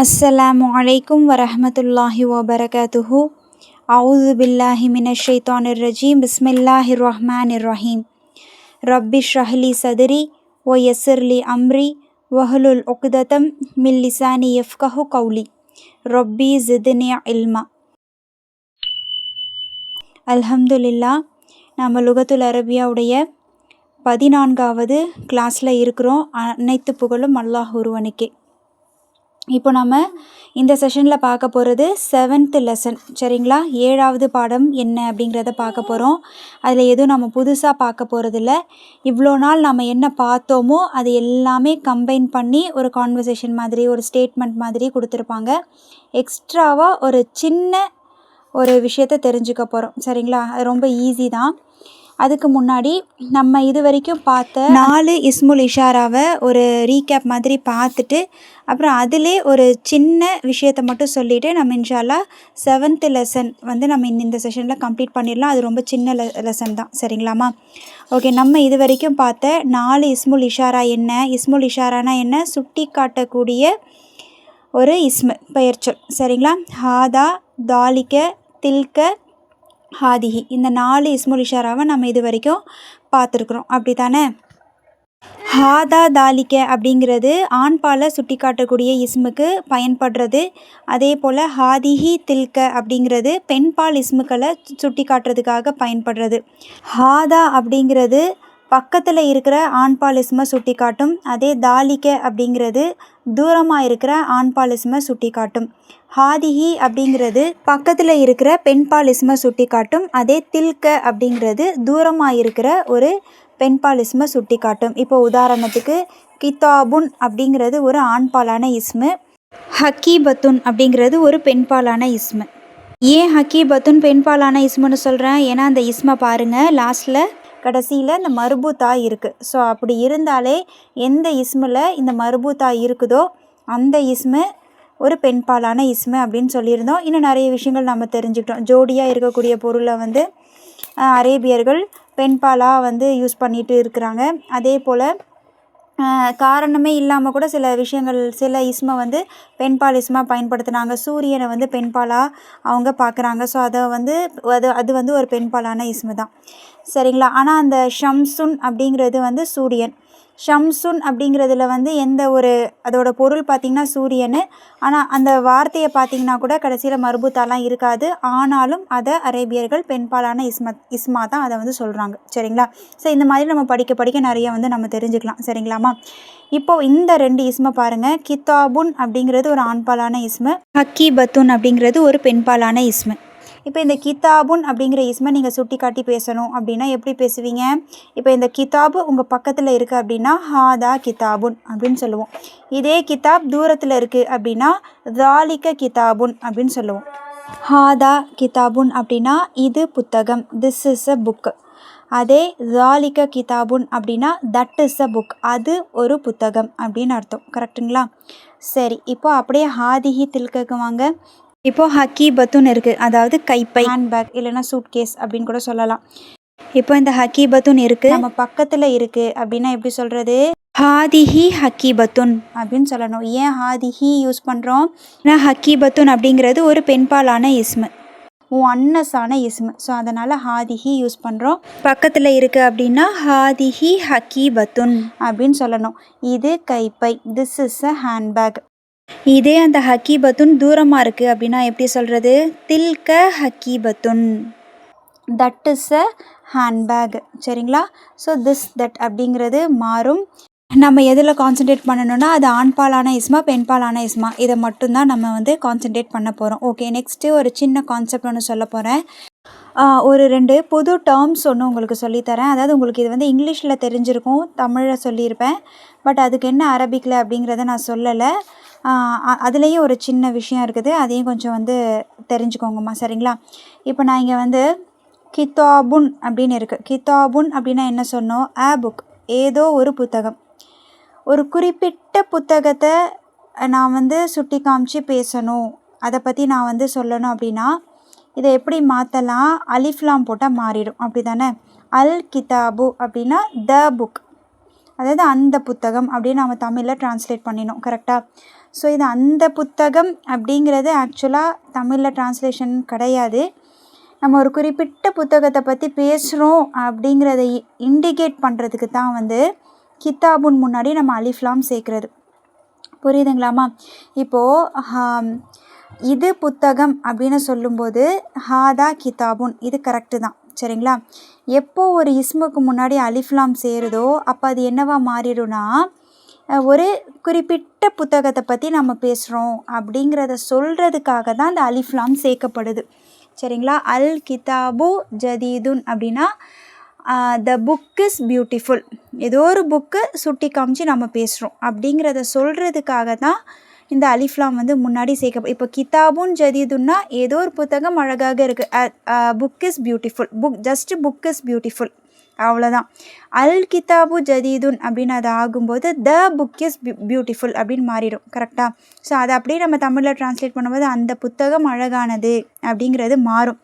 அஸ்ஸலாமு அலைக்கும் வரஹ்மத்துல்லாஹி வபரகாத்துஹு. அவுது பில்லாஹி மினஷ் ஷைத்தானிர் ரஜீம். பிஸ்மில்லாஹிர் ரஹ்மானிர் ரஹீம். ரப்பி ஷ்ரஹ்லி சதுரி வ யஸ்ஸிர்லி அம்ரி வஹ்லுல் உக்ததம் மின் லிசானி யஃப்கஹு கௌலி. ரப்பி ஜித்னி இல்மா. அல்ஹம்துலில்லாஹ். நம்ம லுகத்துல் அரபியாவுடைய 14வது கிளாஸில் இருக்கிறோம். அனைத்து புகழும் அல்லாஹ் ஒருவனுக்கே. இப்போ நம்ம இந்த செஷனில் பார்க்க போகிறது 7th லெசன், சரிங்களா? 7வது பாடம் என்ன அப்படிங்கிறத பார்க்க போகிறோம். அதில் எதுவும் நம்ம புதுசாக பார்க்க போகிறதில்ல. இவ்வளோ நாள் நம்ம என்ன பார்த்தோமோ அது எல்லாமே கம்பைன் பண்ணி ஒரு கான்வர்சேஷன் மாதிரி, ஒரு ஸ்டேட்மெண்ட் மாதிரி கொடுத்துருப்பாங்க. எக்ஸ்ட்ராவாக ஒரு சின்ன ஒரு விஷயத்தை தெரிஞ்சுக்க போகிறோம், சரிங்களா? அது ரொம்ப ஈஸி தான். அதுக்கு முன்னாடி நம்ம இது வரைக்கும் பார்த்த 4 இஸ்முல் இஷாராவை ஒரு ரீகேப் மாதிரி பார்த்துட்டு, அப்புறம் அதிலே ஒரு சின்ன விஷயத்தை மட்டும் சொல்லிவிட்டு நம்ம இன்ஷால்லா 7th லெசன் வந்து நம்ம இந்த செஷனில் கம்ப்ளீட் பண்ணிடலாம். அது ரொம்ப சின்ன லெசன் தான், சரிங்களாம்மா? ஓகே, நம்ம இது வரைக்கும் பார்த்த 4 இஸ்முல் இஷாரா என்ன? இஸ்முல் இஷாரானா என்ன? சுட்டி காட்டக்கூடிய ஒரு இஸ்மு, பெயர்ச்சொல், சரிங்களா? ஹாதா, தாலிக்க, தில்க, ஹாதிஹி, இந்த 4 இஸ்முல் இஷாராவை நம்ம இது வரைக்கும் பார்த்துருக்குறோம், அப்படி தானே? ஹாதா தாலிக்க அப்படிங்கிறது ஆண்பாலை சுட்டி காட்டக்கூடிய இஸ்முக்கு பயன்படுறது. அதே போல் ஹாதிஹி தில்க அப்படிங்கிறது பெண்பால் இஸ்முக்களை சுட்டி காட்டுறதுக்காக பயன்படுறது. ஹாதா அப்படிங்கிறது பக்கத்தில் இருக்கிற ஆண்பால் இஸ்மை சுட்டி காட்டும். அதே தாலிக்க அப்படிங்கிறது தூரமாக இருக்கிற ஆண்பால் இஸ்மை சுட்டி காட்டும். ஹாதிஹி அப்படிங்கிறது பக்கத்தில் இருக்கிற பெண்பால் இஸ்மை சுட்டி காட்டும். அதே தில்க அப்படிங்கிறது தூரமாக இருக்கிற ஒரு பெண்பால் இஸ்மை சுட்டி காட்டும். இப்போ உதாரணத்துக்கு கிதாபுன் அப்படிங்கிறது ஒரு ஆண்பாலான இஸ்மு, ஹக்கீபத்துன் அப்படிங்கிறது ஒரு பெண்பாலான இஸ்மு. ஏன் ஹக்கீபத்துன் பெண்பாலான இஸ்முன்னு சொல்கிறேன்? ஏன்னா அந்த இஸ்மை பாருங்கள், லாஸ்ட்டில் கடைசியில் இந்த மர்பூத்தா இருக்குது. ஸோ அப்படி இருந்தாலே எந்த இஸ்மில் இந்த மர்பூத்தா இருக்குதோ அந்த இஸ்மு ஒரு பெண்பாலான இஸ்மு அப்படின்னு சொல்லியிருந்தோம். இன்னும் நிறைய விஷயங்கள் நம்ம தெரிஞ்சுக்கிட்டோம். ஜோடியாக இருக்கக்கூடிய பொருளை வந்து அரேபியர்கள் பெண்பாலாக வந்து யூஸ் பண்ணிட்டு இருக்கிறாங்க. அதே போல் காரணமே இல்லாமல் கூட சில விஷயங்கள், சில இஸ்மை வந்து பெண்பால் இஸ்மாக பயன்படுத்தினாங்க. சூரியனை வந்து பெண்பாலாக அவங்க பார்க்குறாங்க. ஸோ அதை வந்து அது வந்து ஒரு பெண்பாலான இஸ்மு தான், சரிங்களா? ஆனால் அந்த ஷம்சுன் அப்படிங்கிறது வந்து சூரியன். ஷம்சுன் அப்படிங்கிறதுல வந்து எந்த ஒரு அதோட பொருள் பார்த்திங்கன்னா சூரியன். ஆனால் அந்த வார்த்தையை பார்த்திங்கன்னா கூட கடைசியில் மர்பூத்தாலாம் இருக்காது. ஆனாலும் அதை அரேபியர்கள் பெண்பாலான இஸ்மா தான் அதை வந்து சொல்கிறாங்க, சரிங்களா? ஸோ இந்த மாதிரி நம்ம படிக்க நிறைய வந்து நம்ம தெரிஞ்சுக்கலாம், சரிங்களாம்மா? இப்போது இந்த 2 இஸ்மை பாருங்கள். கிதாபுன் அப்படிங்கிறது ஒரு ஆண்பாலான இஸ்மு, ஹக்கீபத்துன் அப்படிங்கிறது ஒரு பெண்பாலான இஸ்மு. இப்போ இந்த கிதாபுன் அப்படிங்கிற இஸ்மை நீங்கள் சுட்டி காட்டி பேசணும் அப்படின்னா எப்படி பேசுவீங்க? இப்போ இந்த கிதாபு உங்கள் பக்கத்தில் இருக்குது அப்படின்னா ஹாதா கிதாபுன் அப்படின்னு சொல்லுவோம். இதே கிதாப் தூரத்தில் இருக்குது அப்படின்னா தாலிக்க கிதாபுன் அப்படின்னு சொல்லுவோம். ஹாதா கிதாபுன் அப்படின்னா இது புத்தகம், திஸ் இஸ் அ புக். அதே தாலிக்க கிதாபுன் அப்படின்னா தட் இஸ் அ புக், அது ஒரு புத்தகம் அப்படின்னு அர்த்தம், கரெக்டுங்களா? சரி, இப்போ அப்படியே ஹாதிஹி தில்கக்கு வாங்க. இப்போது ஹக்கீபத்துன்னு இருக்குது, அதாவது கைப்பை, ஹேண்ட்பேக் இல்லைன்னா சூட்கேஸ் அப்படின்னு கூட சொல்லலாம். இப்போ இந்த ஹக்கீபத்துன்னு இருக்குது, நம்ம பக்கத்தில் இருக்குது அப்படின்னா எப்படி சொல்கிறது? ஹாதிஹி ஹக்கீபத்துன் அப்படின்னு சொல்லணும். ஏன் ஹாதிஹி யூஸ் பண்ணுறோம்? ஏன்னா ஹக்கீபத்துன் அப்படிங்கிறது ஒரு பெண்பாலான இஸ்மு, ஒன்னஸான இஸ்மு. ஸோ அதனால் ஹாதிஹி யூஸ் பண்ணுறோம். பக்கத்தில் இருக்குது அப்படின்னா ஹாதிஹி ஹக்கீபத்துன் அப்படின்னு சொல்லணும். இது கைப்பை, திஸ் இஸ் அ ஹேண்ட்பேக். இதே அந்த ஹக்கீபத்துன் தூரமாக இருக்குது அப்படின்னா எப்படி சொல்கிறது? தில்க ஹக்கீபத்துன், தட் இஸ் அ ஹேண்ட்பேக், சரிங்களா? ஸோ திஸ் தட் அப்படிங்கிறது மாறும். நம்ம எதில் கான்சன்ட்ரேட் பண்ணணும்னா அது ஆண்பாலான இஸ்மா பெண்பாலான இஸ்மா, இதை மட்டும்தான் நம்ம வந்து கான்சன்ட்ரேட் பண்ண போகிறோம். ஓகே, நெக்ஸ்ட்டு ஒரு சின்ன கான்செப்ட் ஒன்று சொல்ல போகிறேன். ஒரு 2 புது டேர்ம்ஸ் ஒன்று உங்களுக்கு சொல்லித்தரேன். அதாவது உங்களுக்கு இது வந்து இங்கிலீஷில் தெரிஞ்சிருக்கும், தமிழில் சொல்லியிருப்பேன். பட் அதுக்கு என்ன அரபிக்கில் அப்படிங்கிறத நான் சொல்லலை. அதுலேயும் ஒரு சின்ன விஷயம் இருக்குது, அதையும் கொஞ்சம் வந்து தெரிஞ்சுக்கோங்கம்மா, சரிங்களா? இப்போ நான் இங்கே வந்து கிதாபுன் அப்படின்னு இருக்குது. கிதாபுன் அப்படின்னா என்ன சொன்னோம்? அ புக், ஏதோ ஒரு புத்தகம். ஒரு குறிப்பிட்ட புத்தகத்தை நான் வந்து சுட்டி காமிச்சு பேசணும், அதை பற்றி நான் வந்து சொல்லணும் அப்படின்னா இதை எப்படி மாற்றலாம்? அலிஃப்லாம் போட்டால் மாறிடும், அப்படி தானே? அல் கிதாபு அப்படின்னா த புக், அதாவது அந்த புத்தகம் அப்படின்னு நம்ம தமிழில் ட்ரான்ஸ்லேட் பண்ணினோம், கரெக்டாக? ஸோ இது அந்த புத்தகம் அப்படிங்கிறது ஆக்சுவலாக தமிழில் டிரான்ஸ்லேஷன் கிடையாது. நம்ம ஒரு குறிப்பிட்ட புத்தகத்தை பற்றி பேசுகிறோம் அப்படிங்கிறத இண்டிகேட் பண்ணுறதுக்கு தான் வந்து கித்தாபுன் முன்னாடி நம்ம அலிஃப்லாம் சேர்க்குறது. புரியுதுங்களாம்மா? இப்போது இது புத்தகம் அப்படின்னு சொல்லும்போது ஹாதா கிதாபுன் இது கரெக்டு தான், சரிங்களா? எப்போ ஒரு இஸ்முக்கு முன்னாடி அலிஃப்லாம் சேருதோ அப்போ அது என்னவா மாறிடும்னா ஒரு குறிப்பிட்ட புத்தகத்தை பற்றி நம்ம பேசுகிறோம் அப்படிங்கிறத சொல்கிறதுக்காக தான் அந்த அலிஃப்லாம் சேர்க்கப்படுது, சரிங்களா? அல் கிதாபு ஜதீதுன் அப்படின்னா த புக் இஸ் பியூட்டிஃபுல், ஏதோ ஒரு புக்கு சுட்டி காமிச்சு நம்ம பேசுகிறோம் அப்படிங்கிறத சொல்கிறதுக்காக தான் இந்த அலிஃப்லாம் வந்து முன்னாடி சேர்க்க. இப்போ கிதாபுன் ஜதீதுன்னா ஏதோ ஒரு புத்தகம் அழகாக இருக்குது, book is beautiful, book is beautiful, அவ்வளோதான். அல் கிதாபு ஜதீதுன் அப்படின்னு அது ஆகும்போது த புக் இஸ் பியூட்டிஃபுல் அப்படின்னு மாறிடும், கரெக்டாக? ஸோ அதை அப்படியே நம்ம தமிழில் ட்ரான்ஸ்லேட் பண்ணும்போது அந்த புத்தகம் அழகானது அப்படிங்கிறது மாறும்.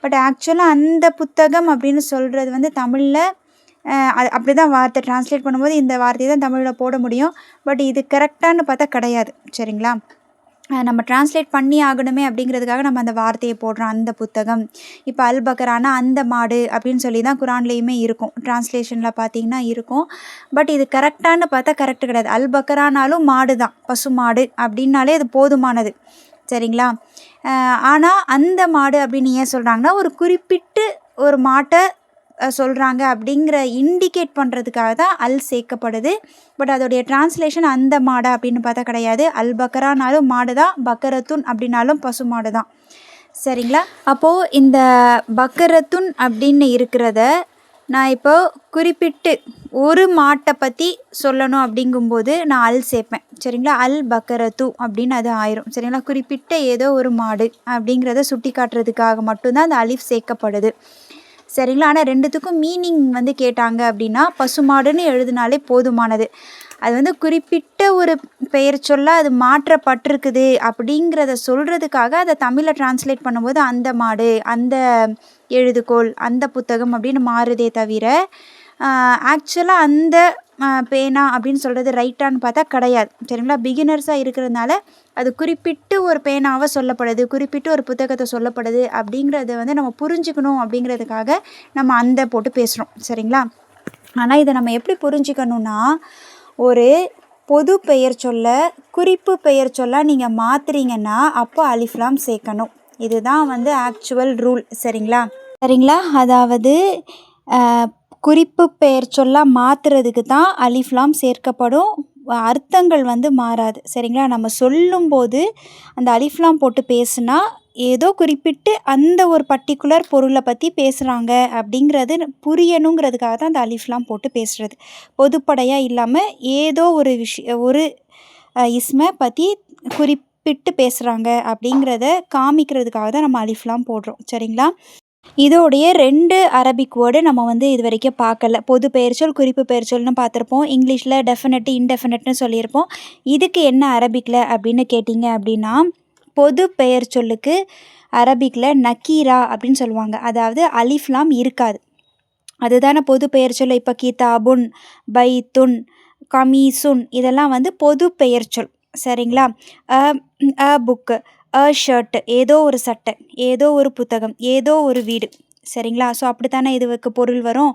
பட் ஆக்சுவலாக அந்த புத்தகம் அப்படின்னு சொல்கிறது வந்து தமிழில் அது அப்படி தான் வார்த்தை ட்ரான்ஸ்லேட் பண்ணும்போது இந்த வார்த்தையை தான் தமிழில் போட முடியும். பட் இது கரெக்டானு பார்த்தா கிடையாது, சரிங்களா? நம்ம ட்ரான்ஸ்லேட் பண்ணி ஆகணுமே அப்படிங்கிறதுக்காக நம்ம அந்த வார்த்தையை போடுறோம், அந்த புத்தகம். இப்போ அல் பக்கரானா அந்த மாடு அப்படின்னு சொல்லி தான் குரான்லேயுமே இருக்கும், ட்ரான்ஸ்லேஷனில் பார்த்தீங்கன்னா இருக்கும். பட் இது கரெக்டானு பார்த்தா கரெக்டு கிடையாது. அல் பக்கரானாலும் மாடு தான், பசு மாடு அப்படின்னாலே அது போதுமானது, சரிங்களா? ஆனால் அந்த மாடு அப்படின்னு ஏன் சொல்கிறாங்கன்னா ஒரு குறிப்பிட்டு ஒரு மாட்டை சொல்கிறாங்க அப்படிங்கிற இண்டிகேட் பண்ணுறதுக்காக தான் அல் சேர்க்கப்படுது. பட் அதோடைய டிரான்ஸ்லேஷன் அந்த மாடா அப்படின்னு பார்த்தா கிடையாது. அல் பக்கரானாலும் மாடு தான், பக்கரத்துன் அப்படின்னாலும் பசு மாடு தான், சரிங்களா? அப்போது இந்த பக்கரத்துன் அப்படின்னு இருக்கிறத நான் இப்போ குறிப்பிட்டு ஒரு மாட்டை பற்றி சொல்லணும் அப்படிங்கும்போது நான் அல் சேர்ப்பேன், சரிங்களா? அல் பக்கரத்து அப்படின்னு அது ஆயிரும், சரிங்களா? குறிப்பிட்ட ஏதோ ஒரு மாடு அப்படிங்கிறத சுட்டி காட்டுறதுக்காக மட்டும்தான் அந்த அலிஃப் சேர்க்கப்படுது, சரிங்களா? ஆனால் ரெண்டுத்துக்கும் மீனிங் வந்து கேட்டாங்க அப்படின்னா பசுமாடுன்னு எழுதினாலே போதுமானது. அது வந்து குறிப்பிட்ட ஒரு பெயர் சொல்ல அது மாற்றப்பட்டிருக்குது அப்படிங்கிறத சொல்கிறதுக்காக அதை தமிழில் ட்ரான்ஸ்லேட் பண்ணும்போது அந்த மாடு, அந்த எழுதுகோள், அந்த புத்தகம் அப்படின்னு மாறுதே தவிர ஆக்சுவலாக அந்த பேனா அப்படின்னு சொல்கிறது ரைட்டான்னு பார்த்தா கிடையாது, சரிங்களா? பிகினர்ஸாக இருக்கிறதுனால அது குறிப்பிட்டு ஒரு பேனாவை சொல்லப்படுது, குறிப்பிட்டு ஒரு புத்தகத்தை சொல்லப்படுது அப்படிங்கிறத வந்து நம்ம புரிஞ்சுக்கணும் அப்படிங்கிறதுக்காக நம்ம அந்த போட்டு பேசுகிறோம், சரிங்களா? ஆனால் இதை நம்ம எப்படி புரிஞ்சுக்கணுன்னா ஒரு பொது பெயர் சொல்ல குறிப்பு பெயர் சொல்ல நீங்கள் மாற்றுறீங்கன்னா அப்போ அலிஃப்லாம் சேர்க்கணும். இதுதான் வந்து ஆக்சுவல் ரூல், சரிங்களா? அதாவது குறிப்பு பெயர் சொல்ல மாற்றுறதுக்கு தான் அலிஃப்லாம் சேர்க்கப்படும், அர்த்தங்கள் வந்து மாறாது, சரிங்களா? நம்ம சொல்லும்போது அந்த அலிஃப்லாம் போட்டு பேசுனா ஏதோ குறிப்பிட்டு அந்த ஒரு பர்டிகுலர் பொருளை பற்றி பேசுகிறாங்க அப்படிங்கிறது புரியணுங்கிறதுக்காக தான் அந்த அலிஃப்லாம் போட்டு பேசுகிறது. பொதுப்படையாக இல்லாமல் ஏதோ ஒரு ஒரு இஸ்மை பற்றி குறிப்பிட்டு பேசுகிறாங்க அப்படிங்கிறத காமிக்கிறதுக்காக தான் நம்ம அலிஃப்லாம் போடுறோம், சரிங்களா? இதோடைய 2 அரபிக் வேர்டு நம்ம வந்து இது வரைக்கும் பார்க்கல. பொது பெயர்ச்சொல், குறிப்பு பெயர்ச்சொல்னு பார்த்துருப்போம். இங்கிலீஷில் டெஃபினட், இன்டெஃபினட்னு சொல்லியிருப்போம். இதுக்கு என்ன அரபிக்கில் அப்படின்னு கேட்டிங்க அப்படின்னா பொது பெயர்ச்சொல்லுக்கு அரபிக்கில் நக்கீரா அப்படின்னு சொல்லுவாங்க. அதாவது அலிஃப்லாம் இருக்காது. அதுதானே பொது பெயர்ச்சொல். இப்போ கிதாபுன், பைத்துன், கமீசுன் இதெல்லாம் வந்து பொது பெயர்ச்சொல், சரிங்களா? அ புக்கு, ஷர்ட்டு, ஏதோ ஒரு சட்டை, ஏதோ ஒரு புத்தகம், ஏதோ ஒரு வீடு, சரிங்களா? ஸோ அப்படித்தானே இதுக்கு பொருள் வரும்.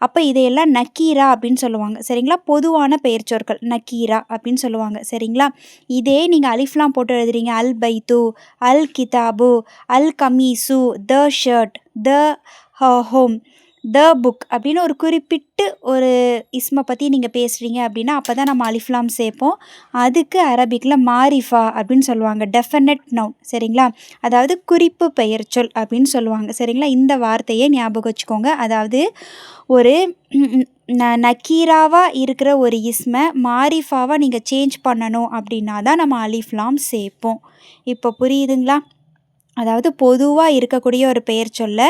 அப்போ இதையெல்லாம் நக்கீரா அப்படின்னு சொல்லுவாங்க, சரிங்களா? பொதுவான பெயர்ச்சொற்கள் நக்கீரா அப்படின்னு சொல்லுவாங்க, சரிங்களா? இதே நீங்கள் அலிஃப்லாம் போட்டு எழுதுறீங்க, அல் பைத்து, அல் கிதாபு, அல் கமீசு, the shirt, the home, the book அப்படின்னு ஒரு குறிப்பிட்டு ஒரு இஸ்மை பற்றி நீங்கள் பேசுகிறீங்க அப்படின்னா அப்போ தான் நம்ம அலிஃப்லாம் சேர்ப்போம். அதுக்கு அரபிக்கில் மாரிஃபா அப்படின்னு சொல்லுவாங்க, டெஃபினட் நவுன், சரிங்களா? அதாவது குறிப்பு பெயர்ச்சொல் அப்படின்னு சொல்லுவாங்க, சரிங்களா? இந்த வார்த்தையை ஞாபகம் வச்சுக்கோங்க. அதாவது ஒரு நக்கீராவாக இருக்கிற ஒரு இஸ்மை மாரிஃபாவாக நீங்கள் சேஞ்ச் பண்ணணும் அப்படின்னா தான் நம்ம அலிஃப்லாம் சேர்ப்போம். இப்போ புரியுதுங்களா? அதாவது பொதுவாக இருக்கக்கூடிய ஒரு பெயர் சொல்ல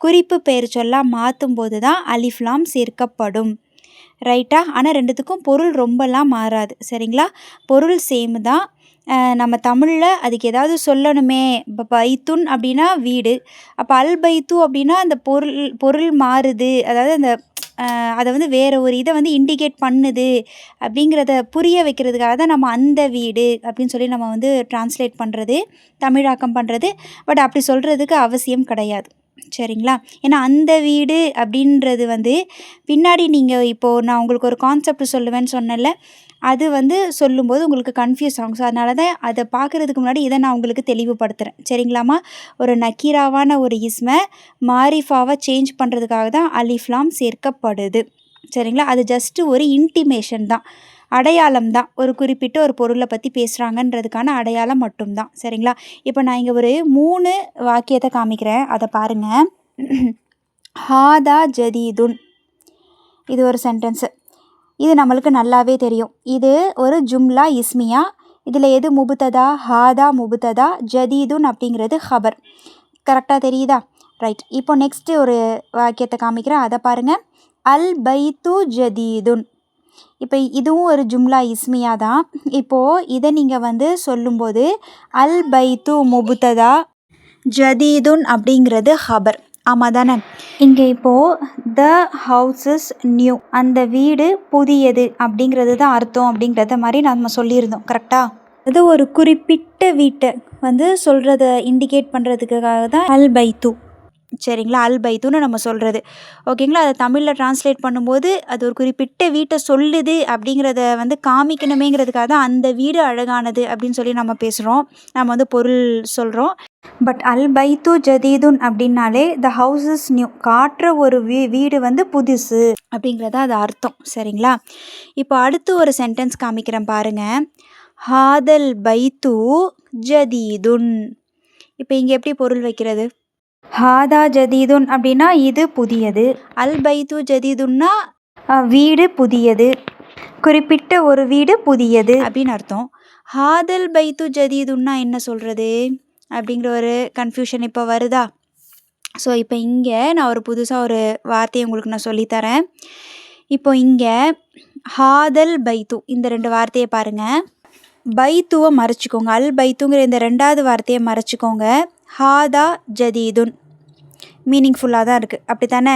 குறிப்பு பெயர் சொல்லாக மாற்றும் போது தான் அலிஃப்லாம் சேர்க்கப்படும், ரைட்டா? ஆனால் ரெண்டுத்துக்கும் பொருள் ரொம்பலாம் மாறாது, சரிங்களா? பொருள் சேம் தான். நம்ம தமிழில் அதுக்கு ஏதாவது சொல்லணுமே, இப்போ பைத்துன் அப்படின்னா வீடு, அப்போ அல் பைத்து அப்படின்னா அந்த பொருள் மாறுது, அதாவது அந்த அதை வந்து வேறு ஒரு இதை வந்து இண்டிகேட் பண்ணுது அப்படிங்கிறத புரிய வைக்கிறதுக்காக தான் நம்ம அந்த வீடு அப்படின்னு சொல்லி நம்ம வந்து ட்ரான்ஸ்லேட் பண்ணுறது, தமிழாக்கம் பண்ணுறது. பட் அப்படி சொல்கிறதுக்கு அவசியம் கிடையாது. சரிங்களா? ஏன்னா அந்த வீடு அப்படின்றது வந்து பின்னாடி நீங்கள் இப்போது நான் உங்களுக்கு ஒரு கான்செப்ட் சொல்லுவேன்னு சொன்னேன்ல, அது வந்து சொல்லும்போது உங்களுக்கு கன்ஃப்யூஸ் ஆகும். ஸோ அதனால தான் அதை பார்க்குறதுக்கு முன்னாடி இதை நான் உங்களுக்கு தெளிவுபடுத்துகிறேன். சரிங்களாம்மா? ஒரு நக்கீராவான ஒரு இஸ்மை மாரிஃபாவை சேஞ்ச் பண்ணுறதுக்காக தான் அலிஃப்லாம் சேர்க்கப்படுது. சரிங்களா? அது ஜஸ்ட்டு ஒரு இன்டிமேஷன் தான், அடையாளம் தான். ஒரு குறிப்பிட்ட ஒரு பொருளை பற்றி பேசுகிறாங்கன்றதுக்கான அடையாளம் மட்டும்தான். சரிங்களா? இப்போ நான் இங்கே ஒரு 3 வாக்கியத்தை காமிக்கிறேன், அதை பாருங்கள். ஹாதா ஜதீதுன், இது ஒரு சென்டென்ஸு. இது நம்மளுக்கு நல்லாவே தெரியும். இது ஒரு ஜும்லா இஸ்மியா. இதில் எது முபுத்ததா? ஹாதா முபுத்ததா, ஜதீதுன் அப்படிங்கிறது ஹபர். கரெக்டாக தெரியுதா? ரைட். இப்போ நெக்ஸ்ட்டு ஒரு வாக்கியத்தை காமிக்கிறேன், அதை பாருங்கள். அல் பைத்து ஜதீதுன். இப்போ இதுவும் ஒரு ஜும்லா இஸ்மியா தான். இப்போது இதை நீங்கள் வந்து சொல்லும்போது அல் பைத்து முபுத்ததா, ஜதீதுன் அப்படிங்கிறது ஹபர். ஆமாம் தானே? இங்கே இப்போது த ஹவுஸ் இஸ் நியூ, அந்த வீடு புதியது அப்படிங்கிறது தான் அர்த்தம் அப்படிங்கிறத மாதிரி நம்ம சொல்லியிருந்தோம். கரெக்டாக? அது ஒரு குறிப்பிட்ட வீட்டை வந்து சொல்கிறத இண்டிகேட் பண்ணுறதுக்காக தான் அல் பைத்து. சரிங்களா? அல் பைத்துன்னு நம்ம சொல்கிறது. ஓகேங்களா? அதை தமிழில் ட்ரான்ஸ்லேட் பண்ணும்போது அது ஒரு குறிப்பிட்ட வீட்டை சொல்லுது அப்படிங்கிறத வந்து காமிக்கணுமேங்கிறதுக்காக தான் அந்த வீடு அழகானது அப்படின்னு சொல்லி நம்ம பேசுகிறோம், நம்ம வந்து பொருள் சொல்கிறோம். பட் அல் பைத்து ஜதீதுன் அப்படின்னாலே த ஹவுஸ் இஸ் நியூ, காட்டுற ஒரு வீடு வந்து புதுசு அப்படிங்கிறத அது அர்த்தம். சரிங்களா? இப்போ அடுத்து ஒரு சென்டென்ஸ் காமிக்கிறேன் பாருங்கள். ஹாதல் பைத்து ஜதீதுன். இப்போ இங்கே எப்படி பொருள் வைக்கிறது? ஹாதா ஜதீதுன் அப்படின்னா இது புதியது, அல் பைத்து ஜதீதுன்னா வீடு புதியது, குறிப்பிட்ட ஒரு வீடு புதியது அப்படின்னு அர்த்தம். ஹாதல் பைத்து ஜதீதுன்னா என்ன சொல்கிறது அப்படிங்கிற ஒரு கன்ஃபியூஷன் இப்போ வருதா? ஸோ இப்போ இங்கே நான் ஒரு புதுசாக ஒரு வார்த்தையை உங்களுக்கு நான் சொல்லித்தரேன். இப்போ இங்கே ஹாதல் பைத்து, இந்த 2 வார்த்தையை பாருங்கள். பைத்துவை மறைச்சிக்கோங்க, அல் பைத்துங்கிற இந்த 2வது வார்த்தையை மறைச்சிக்கோங்க. ஹாதா ஜதீதுன் மீனிங்ஃபுல்லாக தான் இருக்குது, அப்படி தானே?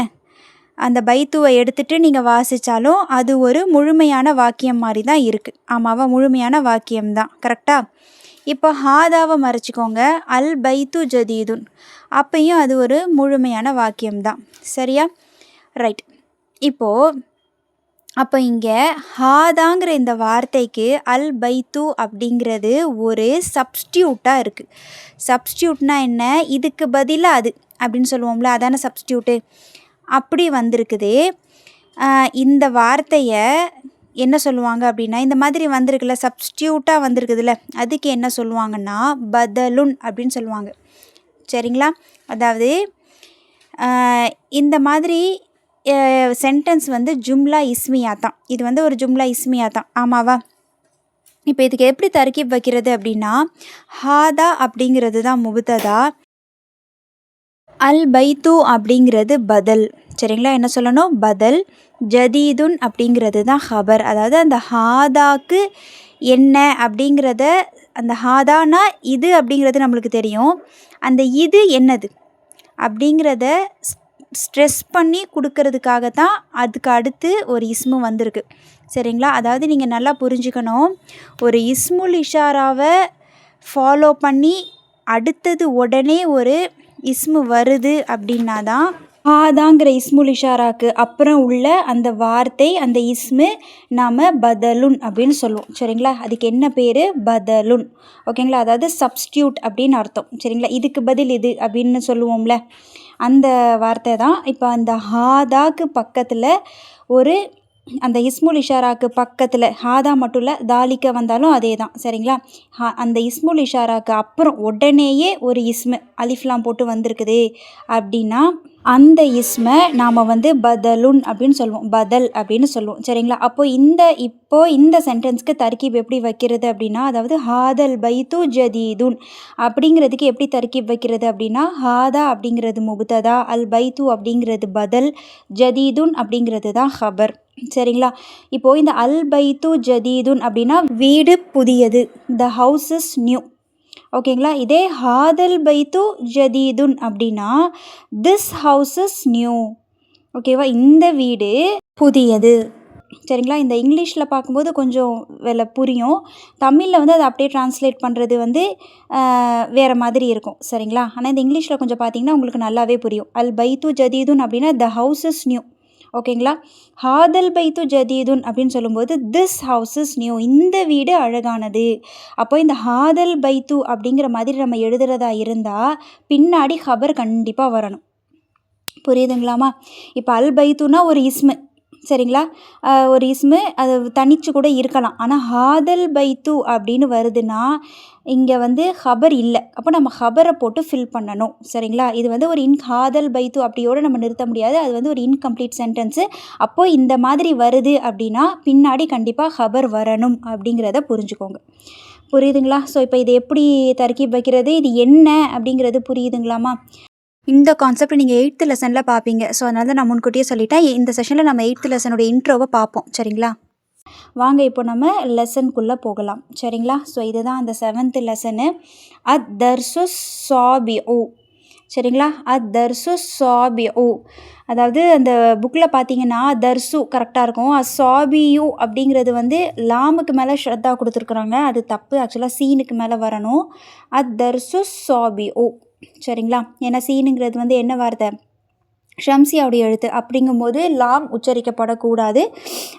அந்த பைத்துவை எடுத்துகிட்டு நீங்கள் வாசித்தாலும் அது ஒரு முழுமையான வாக்கியம் மாதிரி தான் இருக்குது. ஆமாவா? முழுமையான வாக்கியம்தான். கரெக்டாக? இப்போ ஹாதாவை மறைச்சிக்கோங்க, அல் பைத்து ஜதீதுன், அப்பையும் அது ஒரு முழுமையான வாக்கியம்தான். சரியா? ரைட். இப்போது அப்போ இங்கே ஹாதாங்கிற இந்த வார்த்தைக்கு அல் பைத்து அப்படிங்கிறது ஒரு சப்ஸ்டியூட்டாக இருக்குது. சப்ஸ்டியூட்னா என்ன? இதுக்கு பதிலாக அது அப்படின்னு சொல்லுவோம்ல, அதான சப்ஸ்டியூட்டு. அப்படி வந்திருக்குது. இந்த வார்த்தையை என்ன சொல்லுவாங்க அப்படின்னா, இந்த மாதிரி வந்திருக்குல்ல, சப்ஸ்டியூட்டாக வந்திருக்குதுல்ல, அதுக்கு என்ன சொல்லுவாங்கன்னா பதலுன் அப்படின்னு சொல்லுவாங்க. சரிங்களா? அதாவது இந்த மாதிரி சென்டென்ஸ் வந்து ஜும்லா இஸ்மியா தான். இது வந்து ஒரு ஜும்லா இஸ்மியா தான். ஆமாவா? இப்போ இதுக்கு எப்படி தர்கீப் வைக்கிறது அப்படின்னா, ஹாதா அப்படிங்கிறது தான் முபுத்ததா, அல் பைத்து அப்படிங்கிறது பதல். சரிங்களா? என்ன சொல்லணும்? பதல். ஜதீதுன் அப்படிங்கிறது தான் ஹபர். அதாவது அந்த ஹாதாக்கு என்ன அப்படிங்கிறத, அந்த ஹாதானா இது அப்படிங்கிறது நம்மளுக்கு தெரியும், அந்த இது என்னது அப்படிங்கிறத ஸ்ட்ரெஸ் பண்ணி கொடுக்கறதுக்காக தான் அதுக்கு அடுத்து ஒரு இஸ்மு வந்திருக்கு. சரிங்களா? அதாவது நீங்கள் நல்லா புரிஞ்சுக்கணும், ஒரு இஸ்முல் இஷாராவை ஃபாலோ பண்ணி அடுத்தது உடனே ஒரு இஸ்மு வருது அப்படின்னா தான் ஹாதாங்கிற இஸ்முல் இஷாராக்கு அப்புறம் உள்ள அந்த வார்த்தை, அந்த இஸ்மு நாம் பதலுன் அப்படின்னு சொல்லுவோம். சரிங்களா? அதுக்கு என்ன பேர்? பதலுன். ஓகேங்களா? அதாவது சப்ஸ்டியூட் அப்படின்னு அர்த்தம். சரிங்களா? இதுக்கு பதில் இது அப்படின்னு சொல்லுவோம்ல, அந்த வார்த்தை தான். இப்போ அந்த ஹாதாக்கு பக்கத்தில் ஒரு, அந்த இஸ்முல் இஷாராக்கு பக்கத்தில் ஹாதா மட்டும் இல்லை, தாலிக்க வந்தாலும் அதே தான். சரிங்களா? அந்த இஸ்முல் இஷாராக்கு அப்புறம் உடனேயே ஒரு இஸ்மு அலிஃப்லாம் போட்டு வந்திருக்குது அப்படின்னா அந்த இஸ்மை நாம் வந்து பதலுன் அப்படின்னு சொல்லுவோம், பதல் அப்படின்னு சொல்லுவோம். சரிங்களா? இப்போது இந்த சென்டென்ஸ்க்கு தர்கீப் எப்படி வைக்கிறது அப்படின்னா, அதாவது ஹாதல் பைத்து ஜதீதுன் அப்படிங்கிறதுக்கு எப்படி தர்கீப் வைக்கிறது அப்படின்னா, ஹாதா அப்படிங்கிறது முபுத்ததா, அல் பைத்து அப்படிங்கிறது பதல், ஜதீதுன் அப்படிங்கிறது தான் ஹபர். சரிங்களா? இப்போது இந்த அல் பைத்து ஜதீதுன் அப்படின்னா வீடு புதியது, த ஹவுஸ் இஸ் நியூ. ஓகேங்களா? இதே ஹாதல் பைத்து ஜதீதுன் அப்படின்னா திஸ் ஹவுஸ் இஸ் நியூ. ஓகேவா? இந்த வீடு புதியது. சரிங்களா? இந்த இங்கிலீஷில் பார்க்கும்போது கொஞ்சம் புரியும். தமிழில் வந்து அதை அப்படியே ட்ரான்ஸ்லேட் பண்ணுறது வந்து வேறு மாதிரி இருக்கும். சரிங்களா? ஆனால் இந்த இங்கிலீஷில் கொஞ்சம் பார்த்தீங்கன்னா உங்களுக்கு நல்லாவே புரியும். அல் பைத்து ஜதீதுன் அப்படின்னா த ஹவுஸ் இஸ் நியூ. ஓகேங்களா? ஹாதல் பைத்து ஜதீதுன் அப்படின்னு சொல்லும்போது திஸ் ஹவுஸ் இஸ் நியூ. இந்த வீடு அழகானது. அப்போ இந்த ஹாதல் பைத்து அப்படிங்கிற மாதிரி நம்ம எழுதுறதா இருந்தால் பின்னாடி ஹபர் கண்டிப்பாக வரணும். புரியுதுங்களாமா? இப்போ அல் பைத்துனா ஒரு இஸ்மு. சரிங்களா? ஒரு இஸ்மு அது தனிச்சு கூட இருக்கலாம். ஆனால் ஹாதல் பைத்து அப்படின்னு வருதுன்னா இங்கே வந்து ஹபர் இல்லை. அப்போ நம்ம ஹபரை போட்டு ஃபில் பண்ணணும். சரிங்களா? இது வந்து ஒரு ஹாதல் பைத்து அப்படியோடு நம்ம நிறுத்த முடியாது. அது வந்து ஒரு இன்கம்ப்ளீட் சென்டென்ஸு. அப்போது இந்த மாதிரி வருது அப்படின்னா பின்னாடி கண்டிப்பாக ஹபர் வரணும் அப்படிங்கிறத புரிஞ்சுக்கோங்க. புரியுதுங்களா? ஸோ இப்போ இது எப்படி தர்கீப் வைக்கிறது, இது என்ன அப்படிங்கிறது புரியுதுங்களாமா? இந்த கான்செப்ட் நீங்கள் 8th லெசனில் பார்ப்பீங்க. ஸோ அதனால தான் நான் முன்கூட்டியே சொல்லிட்டேன். இந்த செஷனில் நம்ம 8th லெசனுடைய இன்ட்ரோவை பார்ப்போம். சரிங்களா? வாங்க இப்போ நம்ம லெசனுக்குள்ளே போகலாம். சரிங்களா? ஸோ இதுதான் அந்த 7th லெசனு. அத் தர்சு சாபிஉ. சரிங்களா? அத் தர்சு சாபிஉ. அதாவது அந்த புக்கில் பார்த்தீங்கன்னா தர்சு கரெக்டாக இருக்கும். சாபியு அப்படிங்கிறது வந்து லாமுக்கு மேலே ஷ்ரத்தா கொடுத்துருக்குறாங்க. அது தப்பு. ஆக்சுவலாக சீனுக்கு மேலே வரணும். அத் தர்சு சாபிஉ. சரிங்களா? ஏன்னா சீனுங்கிறது வந்து என்ன வார்த்தை? ஷம்சியாவுடைய எழுத்து. அப்படிங்கும்போது லாம் உச்சரிக்கப்படக்கூடாது.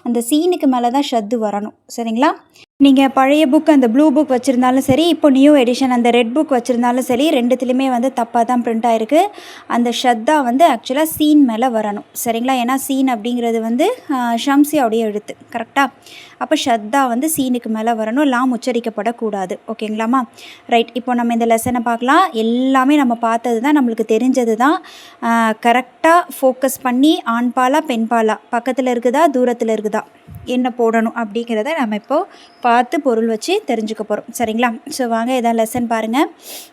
அந்த சீனுக்கு மேலே தான் ஷத்து வரணும். சரிங்களா? நீங்கள் பழைய புக் அந்த ப்ளூ புக் வச்சுருந்தாலும் சரி, இப்போ நியூ எடிஷன் அந்த ரெட் புக் வச்சுருந்தாலும் சரி, ரெண்டுத்துலேயுமே வந்து தப்பாக தான் பிரிண்ட் ஆகிருக்கு. அந்த ஷத்தா வந்து ஆக்சுவலாக சீன் மேலே வரணும். சரிங்களா? ஏன்னா சீன் அப்படிங்கிறது வந்து ஷம்சியாவுடைய எழுத்து. கரெக்டாக? அப்போ ஷத்தா வந்து சீனுக்கு மேலே வரணும். லாம் உச்சரிக்கப்படக்கூடாது. ஓகேங்களாமா? ரைட். இப்போ நம்ம இந்த லெசனை பார்க்கலாம். எல்லாமே நம்ம பார்த்தது தான், நம்மளுக்கு தெரிஞ்சது தான். கரெக்டாக ஃபோக்கஸ் பண்ணி ஆண்பாலா பெண்பாலா, பக்கத்தில் இருக்குதா தூரத்தில் இருக்குதா, என்ன போடணும் அப்படிங்கிறத நம்ம இப்போது பார்த்து பொருள் வச்சு தெரிஞ்சுக்க போகிறோம். சரிங்களா? ஸோ வாங்க இதான் லெசன் பாருங்கள்.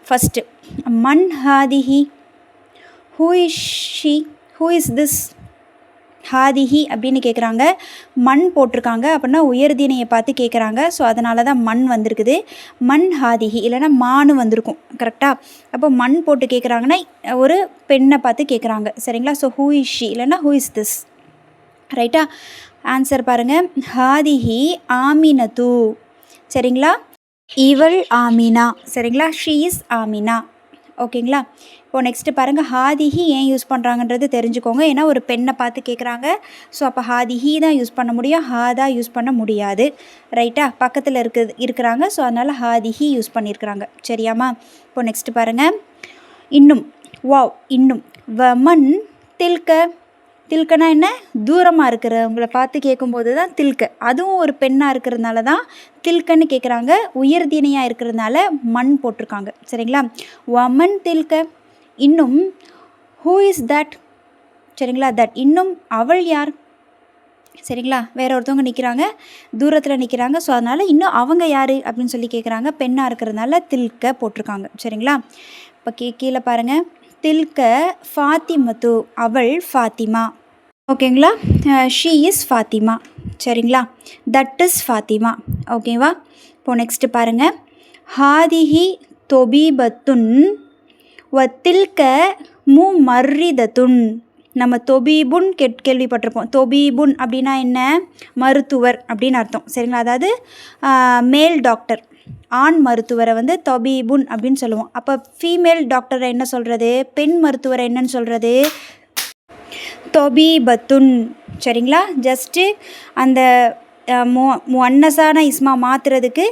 ஃபஸ்ட்டு மன் ஹாதிஹி, who is she, who is this. ஹாதிஹி அப்படின்னு கேட்குறாங்க. மண் போட்டிருக்காங்க அப்படின்னா உயர்தினையை பார்த்து கேட்குறாங்க. ஸோ அதனால தான் மண் வந்திருக்குது. மண் ஹாதிஹி இல்லைனா மானு வந்திருக்கும். கரெக்டாக? அப்போ மண் போட்டு கேட்குறாங்கன்னா ஒரு பெண்ணை பார்த்து கேட்குறாங்க. சரிங்களா? ஸோ ஹூ இஸ் ஷி இல்லைனா ஹூ இஸ் திஸ். ரைட்டா? ஆன்சர் பாருங்கள். ஹாதிஹி ஆமினத்து. சரிங்களா? இவள் ஆமினா. சரிங்களா? She is Amina. ஓகேங்களா? இப்போது நெக்ஸ்ட்டு பாருங்கள். ஹாதிஹி ஏன் யூஸ் பண்ணுறாங்கன்றது தெரிஞ்சுக்கோங்க. ஏன்னா ஒரு பெண்ணை பார்த்து கேட்குறாங்க. ஸோ அப்போ ஹாதிஹி தான் யூஸ் பண்ண முடியும், ஹாதா யூஸ் பண்ண முடியாது. ரைட்டா? பக்கத்தில் இருக்கிறாங்க. ஸோ அதனால் ஹாதிஹி யூஸ் பண்ணியிருக்கிறாங்க. சரியாம்மா? இப்போது நெக்ஸ்ட்டு பாருங்கள். இன்னும். வாவ். இன்னும். வமன் தில்க. தில்கனா என்ன? தூரமாக இருக்கிறவங்களை பார்த்து கேட்கும்போது தான் தில்க. அதுவும் ஒரு பெண்ணாக இருக்கிறதுனால தான் தில்கன்னு கேட்குறாங்க. உயர்தினையாக இருக்கிறதுனால மண் போட்டிருக்காங்க. சரிங்களா? வமன் தில்க. இன்னும் ஹூ இஸ் தட். சரிங்களா? தட். இன்னும் அவள் யார். சரிங்களா? வேற ஒருத்தவங்க நிற்கிறாங்க, தூரத்தில் நிற்கிறாங்க. ஸோ அதனால் இன்னும் அவங்க யார் அப்படின்னு சொல்லி கேட்குறாங்க. பெண்ணாக இருக்கிறதுனால தில்க போட்டிருக்காங்க. சரிங்களா? இப்போ கீழே பாருங்கள். தில்க ஃபாத்திமத்து. அவள் ஃபாத்திமா. ஓகேங்களா? She is Fatima. சரிங்களா? That is Fatima. ஓகேவா? இப்போது நெக்ஸ்ட்டு பாருங்கள். ஹாதிஹி தொபீபத்துன் வத்தில்க முமர்ரிதத்துன். நம்ம தொபீபுன் கேள்விப்பட்டிருப்போம். தொபீபுன் அப்படின்னா என்ன? மருத்துவர் அப்படின்னு அர்த்தம். சரிங்களா? அதாவது மேல் டாக்டர், ஆண் மருத்துவரை வந்து தொபீபுன் அப்படின்னு சொல்லுவோம். அப்போ ஃபீமேல் டாக்டரை என்ன சொல்கிறது? பெண் மருத்துவரை என்னன்னு சொல்கிறது? தொபீபத்துன். சரிங்களா? ஜஸ்ட்டு அந்த முன்னஸான இஸ்மா மாற்றுறதுக்கு